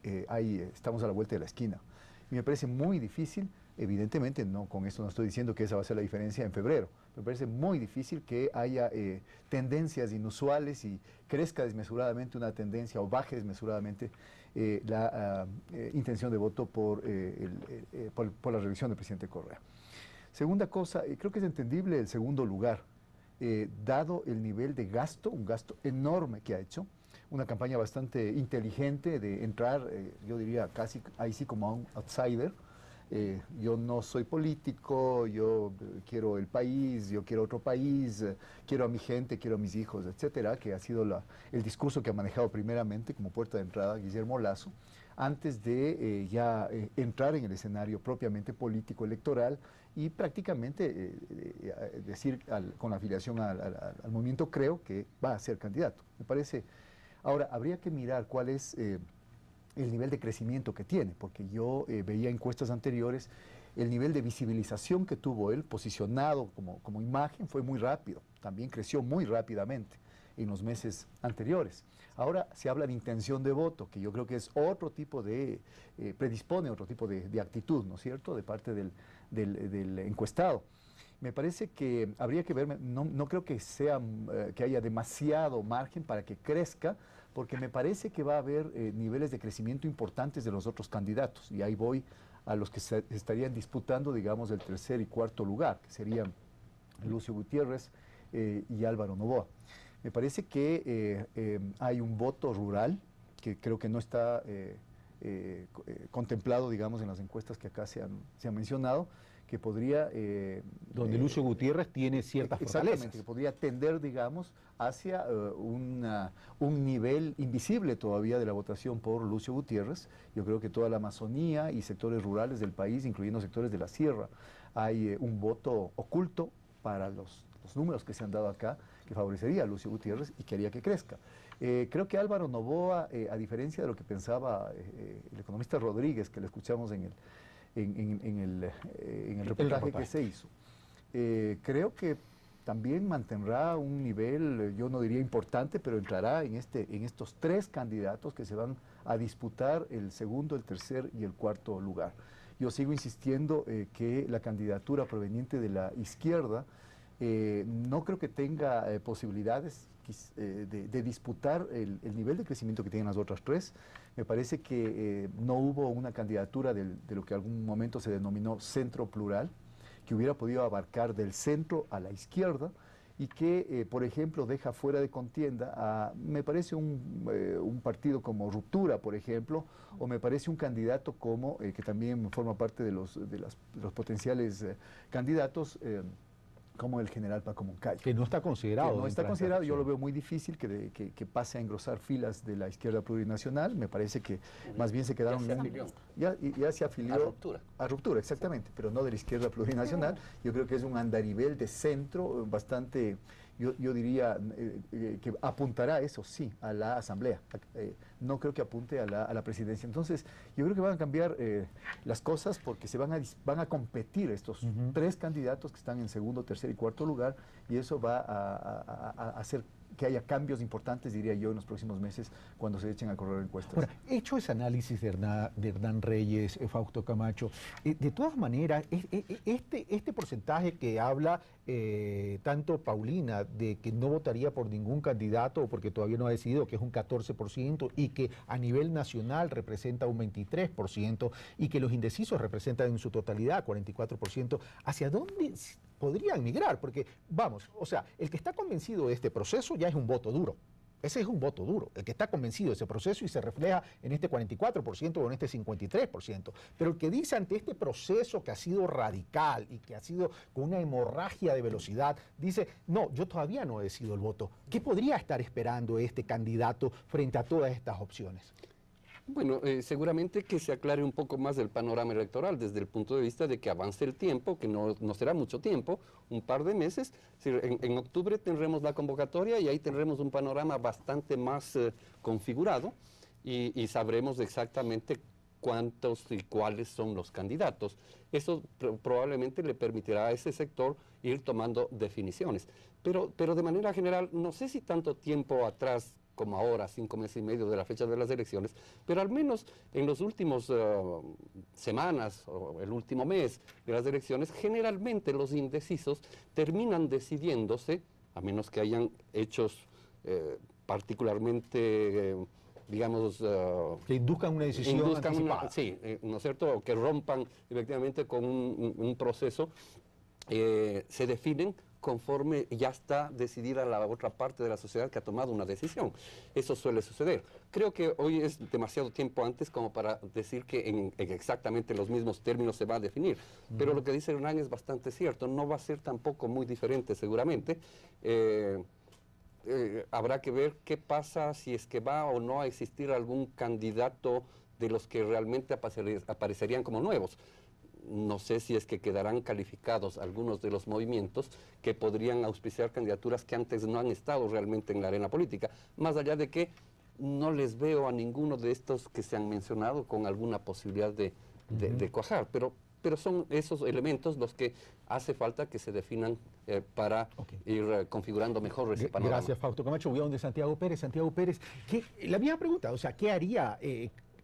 [SPEAKER 3] estamos a la vuelta de la esquina. Y me parece muy difícil, evidentemente, con esto no estoy diciendo que esa va a ser la diferencia en febrero, me parece muy difícil que haya tendencias inusuales y crezca desmesuradamente una tendencia o baje desmesuradamente la intención de voto por la reelección del presidente Correa. Segunda cosa, creo que es entendible el segundo lugar, dado el nivel de gasto, un gasto enorme que ha hecho, una campaña bastante inteligente de entrar, yo diría casi ahí sí como a un outsider. Yo no soy político, yo quiero el país, yo quiero otro país, quiero a mi gente, quiero a mis hijos, etcétera, que ha sido el discurso que ha manejado primeramente como puerta de entrada Guillermo Lasso, antes de entrar en el escenario propiamente político electoral y prácticamente decir con la afiliación al movimiento creo que va a ser candidato. Me parece. Ahora, habría que mirar cuál es el nivel de crecimiento que tiene, porque yo veía encuestas anteriores, el nivel de visibilización que tuvo él, posicionado como imagen, fue muy rápido, también creció muy rápidamente en los meses anteriores. Ahora se habla de intención de voto, que yo creo que es otro tipo predispone otro tipo de actitud, ¿no es cierto?, de parte del encuestado. Me parece que habría que ver, no creo que que haya demasiado margen para que crezca, porque me parece que va a haber niveles de crecimiento importantes de los otros candidatos, y ahí voy a los que se estarían disputando, digamos, el tercer y cuarto lugar, que serían Lucio Gutiérrez y Álvaro Noboa. Me parece que hay un voto rural, que creo que no está contemplado, digamos, en las encuestas que acá se han mencionado, que podría...
[SPEAKER 1] donde Lucio Gutiérrez tiene ciertas fortalezas.
[SPEAKER 3] Exactamente, que podría tender, digamos, hacia un nivel invisible todavía de la votación por Lucio Gutiérrez. Yo creo que toda la Amazonía y sectores rurales del país, incluyendo sectores de la sierra, hay un voto oculto para los números que se han dado acá, que favorecería a Lucio Gutiérrez y que haría que crezca. Creo que Álvaro Noboa, a diferencia de lo que pensaba el economista Rodríguez, que lo escuchamos en el reportaje que se hizo, creo que también mantendrá un nivel, yo no diría importante, pero entrará en estos tres candidatos que se van a disputar el segundo, el tercer y el cuarto lugar. Yo sigo insistiendo que la candidatura proveniente de la izquierda no creo que tenga posibilidades de disputar el nivel de crecimiento que tienen las otras tres. Me parece que no hubo una candidatura de lo que en algún momento se denominó centro plural, que hubiera podido abarcar del centro a la izquierda y que, por ejemplo, deja fuera de contienda me parece un partido como Ruptura, por ejemplo, o me parece un candidato como, que también forma parte de los potenciales candidatos, como el general Paco Moncayo.
[SPEAKER 1] Que no está considerado.
[SPEAKER 3] Que no está considerado, yo lo veo muy difícil que pase a engrosar filas de la izquierda plurinacional. Me parece que más bien se quedaron... Ya se afilió. A Ruptura, exactamente, pero no de la izquierda plurinacional. Yo creo que es un andarivel de centro bastante... Yo diría que apuntará, eso sí, a la asamblea. No creo que apunte a la presidencia. Entonces, yo creo que van a cambiar las cosas porque van a competir estos tres candidatos que están en segundo, tercer y cuarto lugar, y eso va a hacer que haya cambios importantes, diría yo, en los próximos meses cuando se echen a correr encuestas.
[SPEAKER 1] Ahora, hecho ese análisis de Hernán Reyes, Fausto Camacho, de todas maneras, este porcentaje que habla tanto Paulina de que no votaría por ningún candidato porque todavía no ha decidido, que es un 14%, y que a nivel nacional representa un 23%, y que los indecisos representan en su totalidad 44%, ¿hacia dónde podrían migrar? Porque, vamos, o sea, el que está convencido de este proceso ya es un voto duro. Ese es un voto duro, el que está convencido de ese proceso y se refleja en este 44% o en este 53%. Pero el que dice ante este proceso que ha sido radical y que ha sido con una hemorragia de velocidad, dice, no, yo todavía no he decidido el voto. ¿Qué podría estar esperando este candidato frente a todas estas opciones?
[SPEAKER 9] Bueno, seguramente que se aclare un poco más el panorama electoral desde el punto de vista de que avance el tiempo, que no será mucho tiempo, un par de meses. En octubre tendremos la convocatoria y ahí tendremos un panorama bastante más configurado y sabremos exactamente cuántos y cuáles son los candidatos. Eso probablemente le permitirá a ese sector ir tomando definiciones. Pero de manera general, no sé si tanto tiempo atrás como ahora, 5 meses y medio de la fecha de las elecciones, pero al menos en los últimos semanas o el último mes de las elecciones, generalmente los indecisos terminan decidiéndose, a menos que hayan hechos particularmente, digamos...
[SPEAKER 1] que induzcan una decisión anticipada.
[SPEAKER 9] Sí, ¿no es cierto? O que rompan efectivamente con un proceso, se definen conforme ya está decidida la otra parte de la sociedad que ha tomado una decisión. Eso suele suceder. Creo que hoy es demasiado tiempo antes como para decir que en exactamente los mismos términos se va a definir. Pero lo que dice Hernán es bastante cierto. No va a ser tampoco muy diferente seguramente. Habrá que ver qué pasa si es que va o no a existir algún candidato de los que realmente aparecerían como nuevos. No sé si es que quedarán calificados algunos de los movimientos que podrían auspiciar candidaturas que antes no han estado realmente en la arena política, más allá de que no les veo a ninguno de estos que se han mencionado con alguna posibilidad de cuajar, pero son esos elementos los que hace falta que se definan para ir configurando mejor ese panorama.
[SPEAKER 1] Gracias, Fausto Camacho. Voy a donde Santiago Pérez. Santiago Pérez, la misma pregunta, o sea, ¿qué haría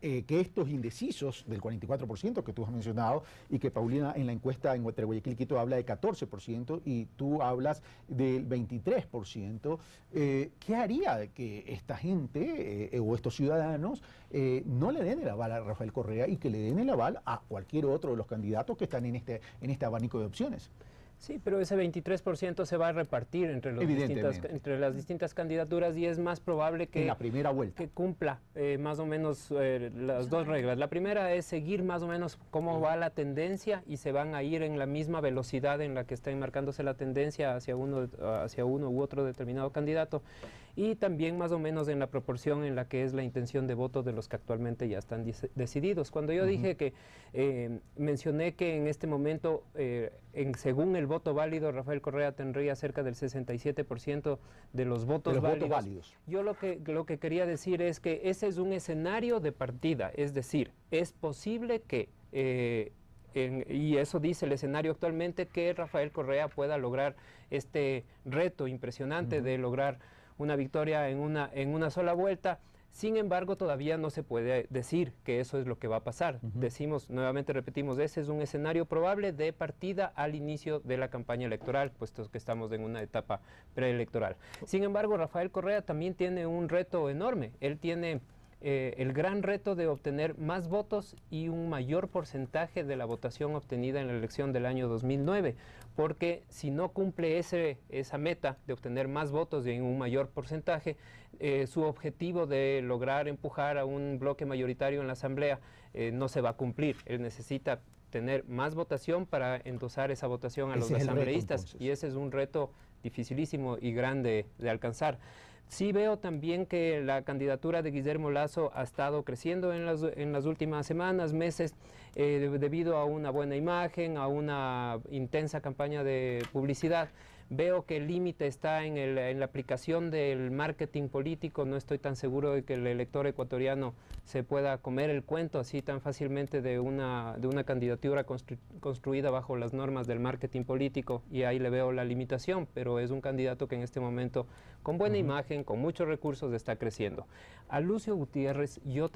[SPEAKER 1] que estos indecisos del 44% que tú has mencionado y que Paulina en la encuesta en Guayaquil Quito habla de 14% y tú hablas del 23%, ¿qué haría que esta gente o estos ciudadanos no le den el aval a Rafael Correa y que le den el aval a cualquier otro de los candidatos que están en este abanico de opciones?
[SPEAKER 8] Sí, pero ese 23% se va a repartir entre las distintas candidaturas y es más probable que,
[SPEAKER 1] en la primera vuelta,
[SPEAKER 8] que cumpla más o menos las dos reglas. La primera es seguir más o menos cómo va la tendencia y se van a ir en la misma velocidad en la que está enmarcándose la tendencia hacia uno u otro determinado candidato, y también más o menos en la proporción en la que es la intención de voto de los que actualmente ya están decididos. Cuando yo dije que mencioné que en este momento, según el voto válido, Rafael Correa tendría cerca del 67% de los votos válidos. Yo lo que quería decir es que ese es un escenario de partida, es decir, es posible que, y eso dice el escenario actualmente, que Rafael Correa pueda lograr este reto impresionante de lograr una victoria en una sola vuelta. Sin embargo, todavía no se puede decir que eso es lo que va a pasar. Nuevamente repetimos, ese es un escenario probable de partida al inicio de la campaña electoral, puesto que estamos en una etapa preelectoral. Sin embargo, Rafael Correa también tiene un reto enorme. Él tiene el gran reto de obtener más votos y un mayor porcentaje de la votación obtenida en la elección del año 2009, porque si no cumple esa meta de obtener más votos y en un mayor porcentaje, su objetivo de lograr empujar a un bloque mayoritario en la Asamblea no se va a cumplir. Él necesita tener más votación para endosar esa votación a los asambleístas, y ese es un reto dificilísimo y grande de alcanzar. Sí veo también que la candidatura de Guillermo Lasso ha estado creciendo en las últimas semanas, meses, debido a una buena imagen, a una intensa campaña de publicidad, Veo que el límite está en la aplicación del marketing político. No estoy tan seguro de que el elector ecuatoriano se pueda comer el cuento así tan fácilmente de una candidatura construida bajo las normas del marketing político, y ahí le veo la limitación, pero es un candidato que en este momento, con buena imagen, con muchos recursos, está creciendo. A Lucio Gutiérrez yo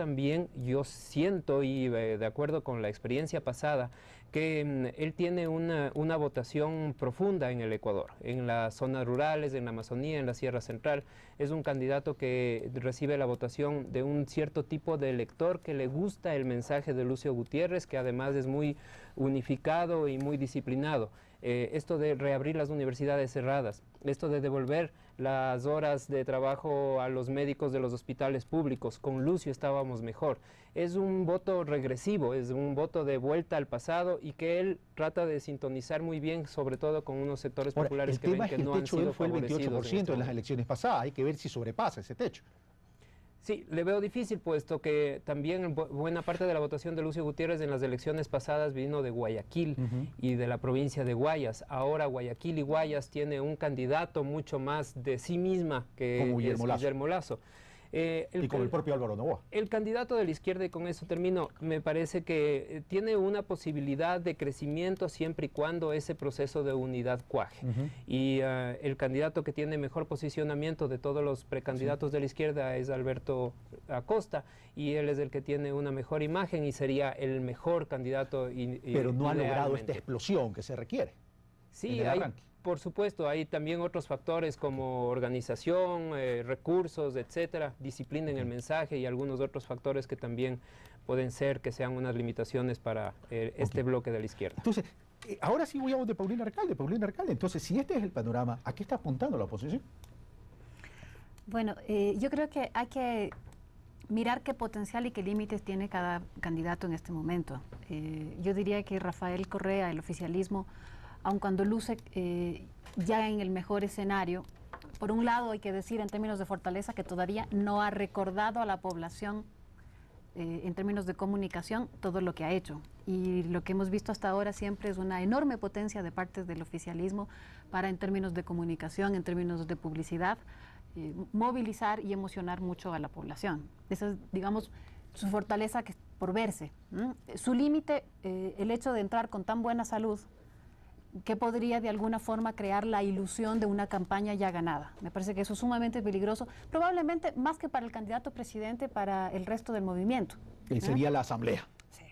[SPEAKER 8] siento, y de acuerdo con la experiencia pasada, que él tiene una votación profunda en el Ecuador, en las zonas rurales, en la Amazonía, en la Sierra Central. Es un candidato que recibe la votación de un cierto tipo de elector que le gusta el mensaje de Lucio Gutiérrez, que además es muy unificado y muy disciplinado. Esto de reabrir las universidades cerradas, esto de devolver las horas de trabajo a los médicos de los hospitales públicos, con Lucio estábamos mejor. Es un voto regresivo, es un voto de vuelta al pasado, y que él trata de sintonizar muy bien, sobre todo con unos sectores populares que ven que no han sido favorecidos.
[SPEAKER 1] El 28% en las elecciones pasadas, hay que ver si sobrepasa ese techo.
[SPEAKER 8] Sí, le veo difícil, puesto que también buena parte de la votación de Lucio Gutiérrez en las elecciones pasadas vino de Guayaquil y de la provincia de Guayas. Ahora Guayaquil y Guayas tiene un candidato mucho más de sí misma, que es Guillermo Lasso.
[SPEAKER 1] Y con el propio Álvaro Noboa.
[SPEAKER 8] El candidato de la izquierda, y con eso termino, me parece que tiene una posibilidad de crecimiento siempre y cuando ese proceso de unidad cuaje. Y el candidato que tiene mejor posicionamiento de todos los precandidatos de la izquierda es Alberto Acosta, y él es el que tiene una mejor imagen y sería el mejor candidato.
[SPEAKER 1] Pero no ha logrado esta explosión que se requiere.
[SPEAKER 8] Sí, por supuesto, hay también otros factores como organización, recursos, etcétera, disciplina en el mensaje y algunos otros factores que también pueden ser que sean unas limitaciones para este bloque de la izquierda.
[SPEAKER 1] Entonces, ahora sí voy a de Paulina Recalde. Paulina Recalde, entonces, si este es el panorama, ¿a qué está apuntando la oposición?
[SPEAKER 4] Bueno, yo creo que hay que mirar qué potencial y qué límites tiene cada candidato en este momento. Yo diría que Rafael Correa, el oficialismo, aun cuando luce ya en el mejor escenario, por un lado hay que decir en términos de fortaleza que todavía no ha recordado a la población en términos de comunicación todo lo que ha hecho. Y lo que hemos visto hasta ahora siempre es una enorme potencia de parte del oficialismo para, en términos de comunicación, en términos de publicidad, movilizar y emocionar mucho a la población. Esa es, digamos, su fortaleza que por verse. Su límite, el hecho de entrar con tan buena salud, que podría de alguna forma crear la ilusión de una campaña ya ganada. Me parece que eso es sumamente peligroso, probablemente más que para el candidato presidente, para el resto del movimiento.
[SPEAKER 1] Sería la asamblea.
[SPEAKER 4] Sí.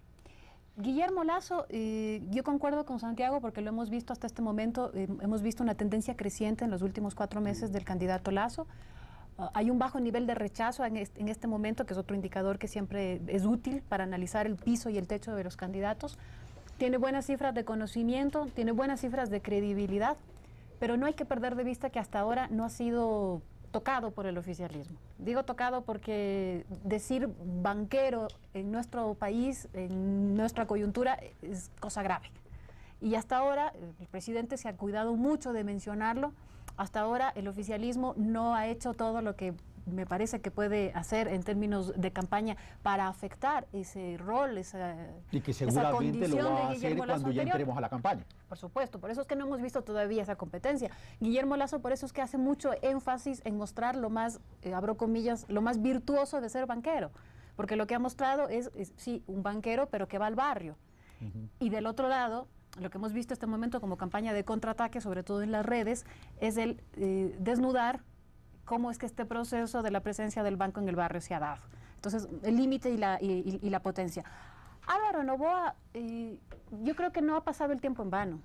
[SPEAKER 4] Guillermo Lasso, yo concuerdo con Santiago porque lo hemos visto hasta este momento, hemos visto una tendencia creciente en los últimos 4 meses del candidato Lasso. Hay un bajo nivel de rechazo en este momento, que es otro indicador que siempre es útil para analizar el piso y el techo de los candidatos. Tiene buenas cifras de conocimiento, tiene buenas cifras de credibilidad, pero no hay que perder de vista que hasta ahora no ha sido tocado por el oficialismo. Digo tocado porque decir banquero en nuestro país, en nuestra coyuntura, es cosa grave. Y hasta ahora el presidente se ha cuidado mucho de mencionarlo. Hasta ahora el oficialismo no ha hecho todo lo que me parece que puede hacer en términos de campaña para afectar ese rol,
[SPEAKER 1] y que seguramente lo va a hacer cuando ya entremos a la campaña.
[SPEAKER 4] Por supuesto, por eso es que no hemos visto todavía esa competencia. Guillermo Lasso por eso es que hace mucho énfasis en mostrar lo más, abro comillas, lo más virtuoso de ser banquero, porque lo que ha mostrado es sí, un banquero, pero que va al barrio. Y del otro lado, lo que hemos visto este momento como campaña de contraataque, sobre todo en las redes, es el desnudar cómo es que este proceso de la presencia del banco en el barrio se ha dado. Entonces, el límite y la potencia. Álvaro Noboa, yo creo que no ha pasado el tiempo en vano.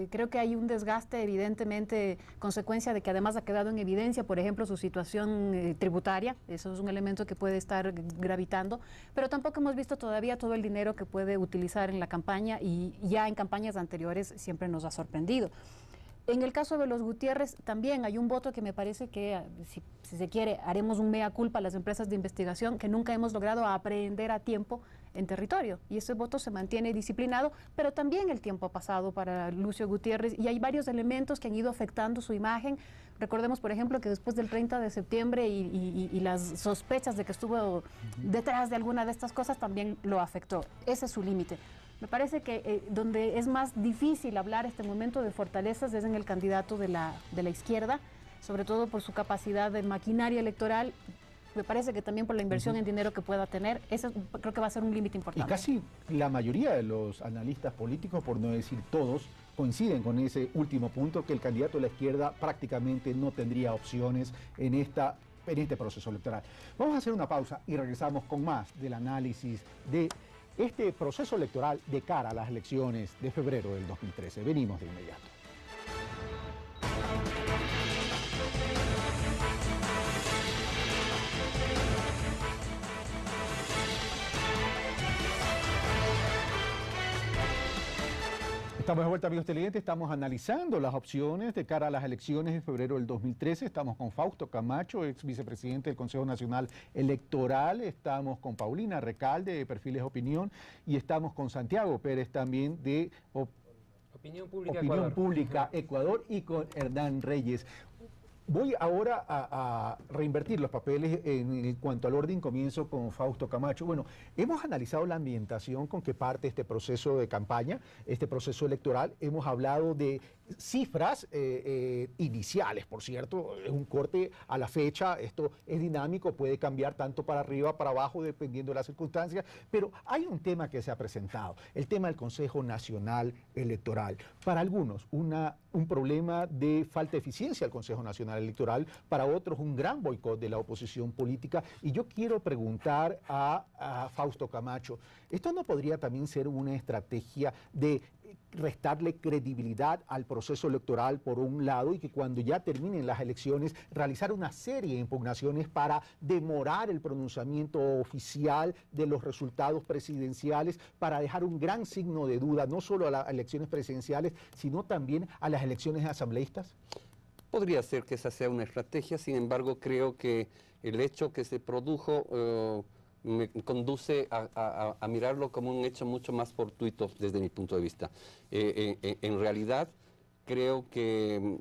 [SPEAKER 4] Creo que hay un desgaste, evidentemente, consecuencia de que además ha quedado en evidencia, por ejemplo, su situación tributaria. Eso es un elemento que puede estar gravitando, pero tampoco hemos visto todavía todo el dinero que puede utilizar en la campaña, y ya en campañas anteriores siempre nos ha sorprendido. En el caso de los Gutiérrez también hay un voto que me parece que, si se quiere, haremos un mea culpa a las empresas de investigación, que nunca hemos logrado aprehender a tiempo en territorio, y ese voto se mantiene disciplinado, pero también el tiempo ha pasado para Lucio Gutiérrez y hay varios elementos que han ido afectando su imagen. Recordemos, por ejemplo, que después del 30 de septiembre y las sospechas de que estuvo detrás de alguna de estas cosas también lo afectó. Ese es su límite. Me parece que donde es más difícil hablar este momento de fortalezas es en el candidato de la izquierda, sobre todo por su capacidad de maquinaria electoral. Me parece que también por la inversión en dinero que pueda tener, eso creo que va a ser un límite importante.
[SPEAKER 1] Y casi la mayoría de los analistas políticos, por no decir todos, coinciden con ese último punto, que el candidato de la izquierda prácticamente no tendría opciones en este proceso electoral. Vamos a hacer una pausa y regresamos con más del análisis de este proceso electoral de cara a las elecciones de febrero del 2013. Venimos de inmediato. Estamos de vuelta, amigos televidentes. Estamos analizando las opciones de cara a las elecciones de febrero del 2013. Estamos con Fausto Camacho, ex vicepresidente del Consejo Nacional Electoral. Estamos con Paulina Recalde, de Perfiles Opinión. Y estamos con Santiago Pérez, también de
[SPEAKER 8] Opinión Pública,
[SPEAKER 1] Pública Ecuador, y con Hernán Reyes. Voy ahora a reinvertir los papeles en cuanto al orden. Comienzo con Fausto Camacho. Bueno, hemos analizado la ambientación con que parte este proceso de campaña, este proceso electoral. Hemos hablado de cifras iniciales, por cierto, es un corte a la fecha. Esto es dinámico, puede cambiar tanto para arriba, para abajo, dependiendo de las circunstancias. Pero hay un tema que se ha presentado, el tema del Consejo Nacional Electoral. Para algunos, un problema de falta de eficiencia del Consejo Nacional Electoral, para otros un gran boicot de la oposición política. Y yo quiero preguntar a Fausto Camacho, ¿esto no podría también ser una estrategia de restarle credibilidad al proceso electoral por un lado, y que cuando ya terminen las elecciones realizar una serie de impugnaciones para demorar el pronunciamiento oficial de los resultados presidenciales, para dejar un gran signo de duda no solo a las elecciones presidenciales, sino también a las elecciones asambleístas?
[SPEAKER 9] Podría ser que esa sea una estrategia, sin embargo creo que el hecho que se produjo me conduce a mirarlo como un hecho mucho más fortuito desde mi punto de vista. En realidad creo que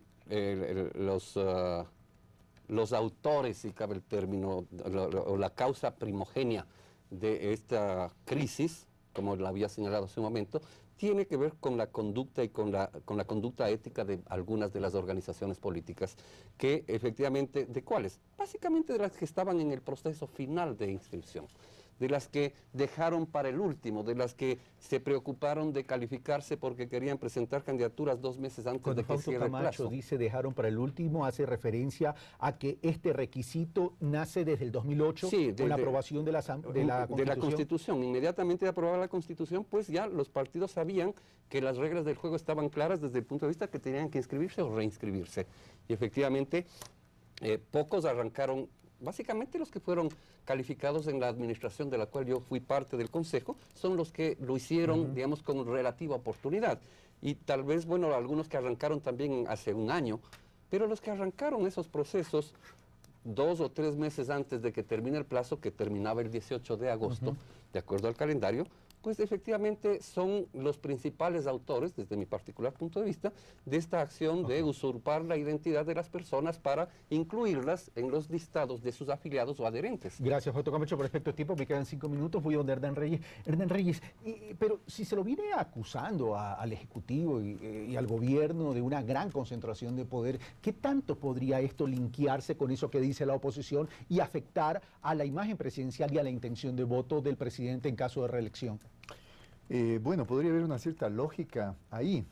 [SPEAKER 9] los autores, si cabe el término, o la causa primogénea de esta crisis, como la había señalado hace un momento, tiene que ver con la conducta y con la conducta ética de algunas de las organizaciones políticas, que efectivamente, ¿de cuáles? Básicamente de las que estaban en el proceso final de inscripción, de las que dejaron para el último, de las que se preocuparon de calificarse porque querían presentar candidaturas 2 meses antes de que cierre el plazo.
[SPEAKER 1] Camacho dice dejaron para el último, hace referencia a que este requisito nace desde el 2008, sí, con la aprobación de la Constitución.
[SPEAKER 9] Inmediatamente aprobada la Constitución, pues ya los partidos sabían que las reglas del juego estaban claras desde el punto de vista que tenían que inscribirse o reinscribirse. Y efectivamente, pocos arrancaron. Básicamente los que fueron calificados en la administración de la cual yo fui parte del Consejo son los que lo hicieron, digamos, con relativa oportunidad. Y tal vez, bueno, algunos que arrancaron también hace un año, pero los que arrancaron esos procesos 2 o 3 meses antes de que termine el plazo, que terminaba el 18 de agosto, de acuerdo al calendario, pues efectivamente son los principales autores, desde mi particular punto de vista, de esta acción de usurpar la identidad de las personas para incluirlas en los listados de sus afiliados o adherentes.
[SPEAKER 1] Gracias, Fausto Camacho, por respecto al tiempo. Me quedan 5 minutos. Voy a donde Hernán Reyes. Hernán Reyes, pero si se lo viene acusando al Ejecutivo y al Gobierno de una gran concentración de poder, ¿qué tanto podría esto linkearse con eso que dice la oposición y afectar a la imagen presidencial y a la intención de voto del presidente en caso de reelección?
[SPEAKER 3] Bueno, podría haber una cierta lógica ahí.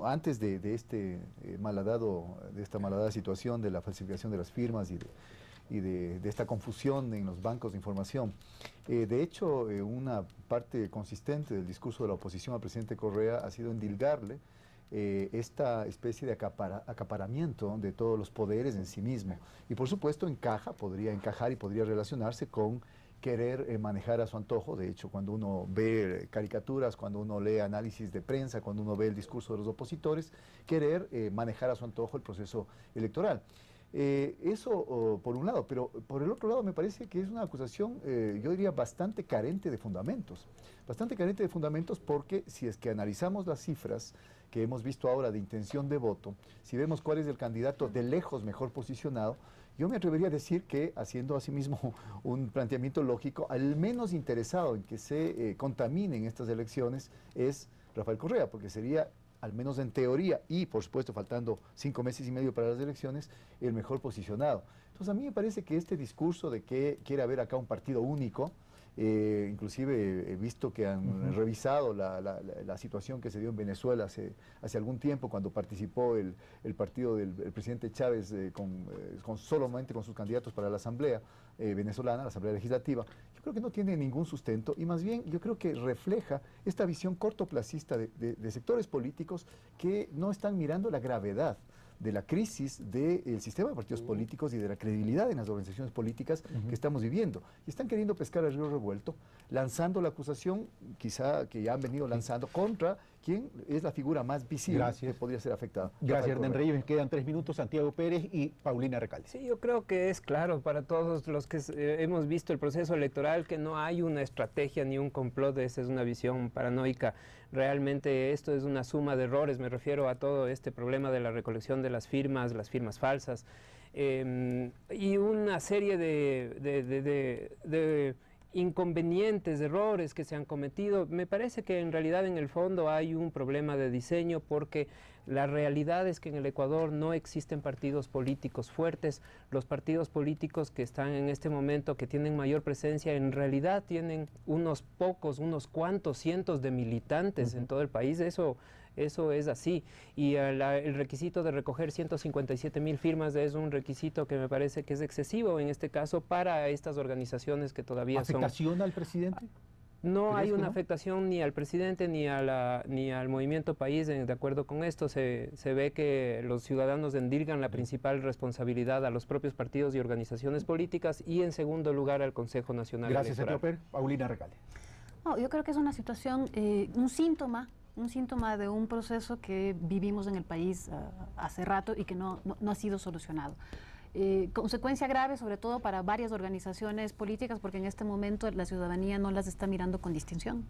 [SPEAKER 3] Antes de esta malhadada situación de la falsificación de las firmas y de esta confusión en los bancos de información. De hecho, una parte consistente del discurso de la oposición al presidente Correa ha sido endilgarle esta especie de acaparamiento de todos los poderes en sí mismo. Y por supuesto podría encajar y podría relacionarse con querer manejar a su antojo. De hecho, cuando uno ve caricaturas, cuando uno lee análisis de prensa, cuando uno ve el discurso de los opositores, querer manejar a su antojo el proceso electoral. Eso por un lado, pero por el otro lado me parece que es una acusación, yo diría, bastante carente de fundamentos. Bastante carente de fundamentos porque si es que analizamos las cifras que hemos visto ahora de intención de voto, si vemos cuál es el candidato de lejos mejor posicionado, yo me atrevería a decir que, haciendo asimismo un planteamiento lógico, al menos interesado en que se contaminen estas elecciones es Rafael Correa, porque sería, al menos en teoría, y por supuesto faltando 5 meses y medio para las elecciones, el mejor posicionado. Entonces a mí me parece que este discurso de que quiere haber acá un partido único, inclusive he visto que han revisado la situación que se dio en Venezuela hace algún tiempo cuando participó el partido del presidente Chávez solamente con sus candidatos para la Asamblea venezolana, la Asamblea Legislativa. Yo creo que no tiene ningún sustento y más bien yo creo que refleja esta visión cortoplacista de sectores políticos que no están mirando la gravedad de la crisis del sistema de partidos políticos y de la credibilidad en las organizaciones políticas que estamos viviendo. Y están queriendo pescar al río revuelto, lanzando la acusación, quizá que ya han venido lanzando, contra quien es la figura más visible que podría ser afectada.
[SPEAKER 1] Gracias, Hernán Reyes. Quedan 3 minutos, Santiago Pérez y Paulina Recalde.
[SPEAKER 8] Sí, yo creo que es claro para todos los que hemos visto el proceso electoral que no hay una estrategia ni un complot, esa es una visión paranoica. Realmente esto es una suma de errores, me refiero a todo este problema de la recolección de las firmas falsas, y una serie de inconvenientes, errores que se han cometido. Me parece que en realidad en el fondo hay un problema de diseño porque la realidad es que en el Ecuador no existen partidos políticos fuertes. Los partidos políticos que están en este momento, que tienen mayor presencia, en realidad tienen unos cuantos cientos de militantes en todo el país. Eso es así. Y el requisito de recoger 157,000 firmas es un requisito que me parece que es excesivo en este caso para estas organizaciones que todavía
[SPEAKER 1] ¿Afectación al presidente?
[SPEAKER 8] No hay una afectación ni al presidente ni al movimiento país. De acuerdo con esto, se ve que los ciudadanos endilgan la principal responsabilidad a los propios partidos y organizaciones políticas y en segundo lugar al Consejo Nacional Electoral.
[SPEAKER 1] Gracias, Santiago Pérez. Paulina Recalde.
[SPEAKER 4] No, yo creo que es una situación, un síntoma de un proceso que vivimos en el país hace rato y que no ha sido solucionado. Consecuencia grave, sobre todo para varias organizaciones políticas, porque en este momento la ciudadanía no las está mirando con distinción.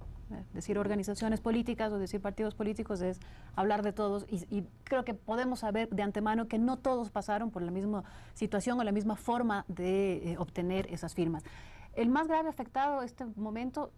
[SPEAKER 4] Decir organizaciones políticas o decir partidos políticos es hablar de todos y creo que podemos saber de antemano que no todos pasaron por la misma situación o la misma forma de obtener esas firmas. El más grave afectado en este momento,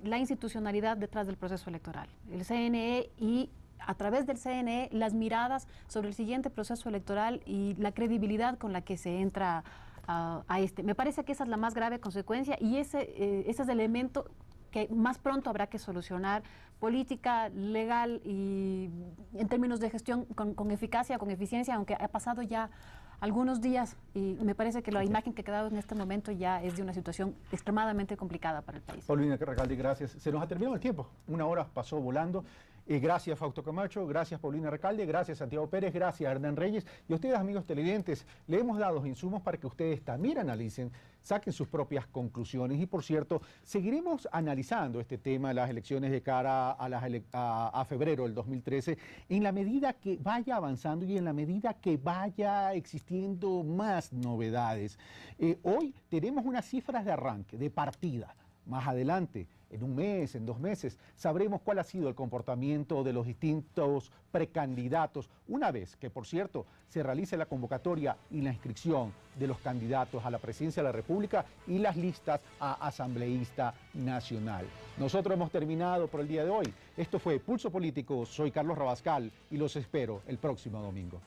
[SPEAKER 4] la institucionalidad detrás del proceso electoral. El CNE y a través del CNE las miradas sobre el siguiente proceso electoral y la credibilidad con la que se entra a este. Me parece que esa es la más grave consecuencia y ese es el elemento que más pronto habrá que solucionar, política, legal y en términos de gestión con eficacia, con eficiencia, aunque ha pasado ya algunos días y me parece que la imagen que ha quedado en este momento ya es de una situación extremadamente complicada para el país.
[SPEAKER 1] Paulina Recalde, gracias. Se nos ha terminado el tiempo. 1 hora pasó volando. Gracias, Fausto Camacho, gracias, Paulina Recalde, gracias, Santiago Pérez, gracias, Hernán Reyes. Y a ustedes, amigos televidentes, le hemos dado insumos para que ustedes también analicen, saquen sus propias conclusiones. Y, por cierto, seguiremos analizando este tema, las elecciones de cara a febrero del 2013, en la medida que vaya avanzando y en la medida que vaya existiendo más novedades. Hoy tenemos unas cifras de arranque, de partida. Más adelante, en 1 mes, en 2 meses, sabremos cuál ha sido el comportamiento de los distintos precandidatos, una vez que, por cierto, se realice la convocatoria y la inscripción de los candidatos a la presidencia de la República y las listas a asambleísta nacional. Nosotros hemos terminado por el día de hoy. Esto fue Pulso Político, soy Carlos Rabascal y los espero el próximo domingo.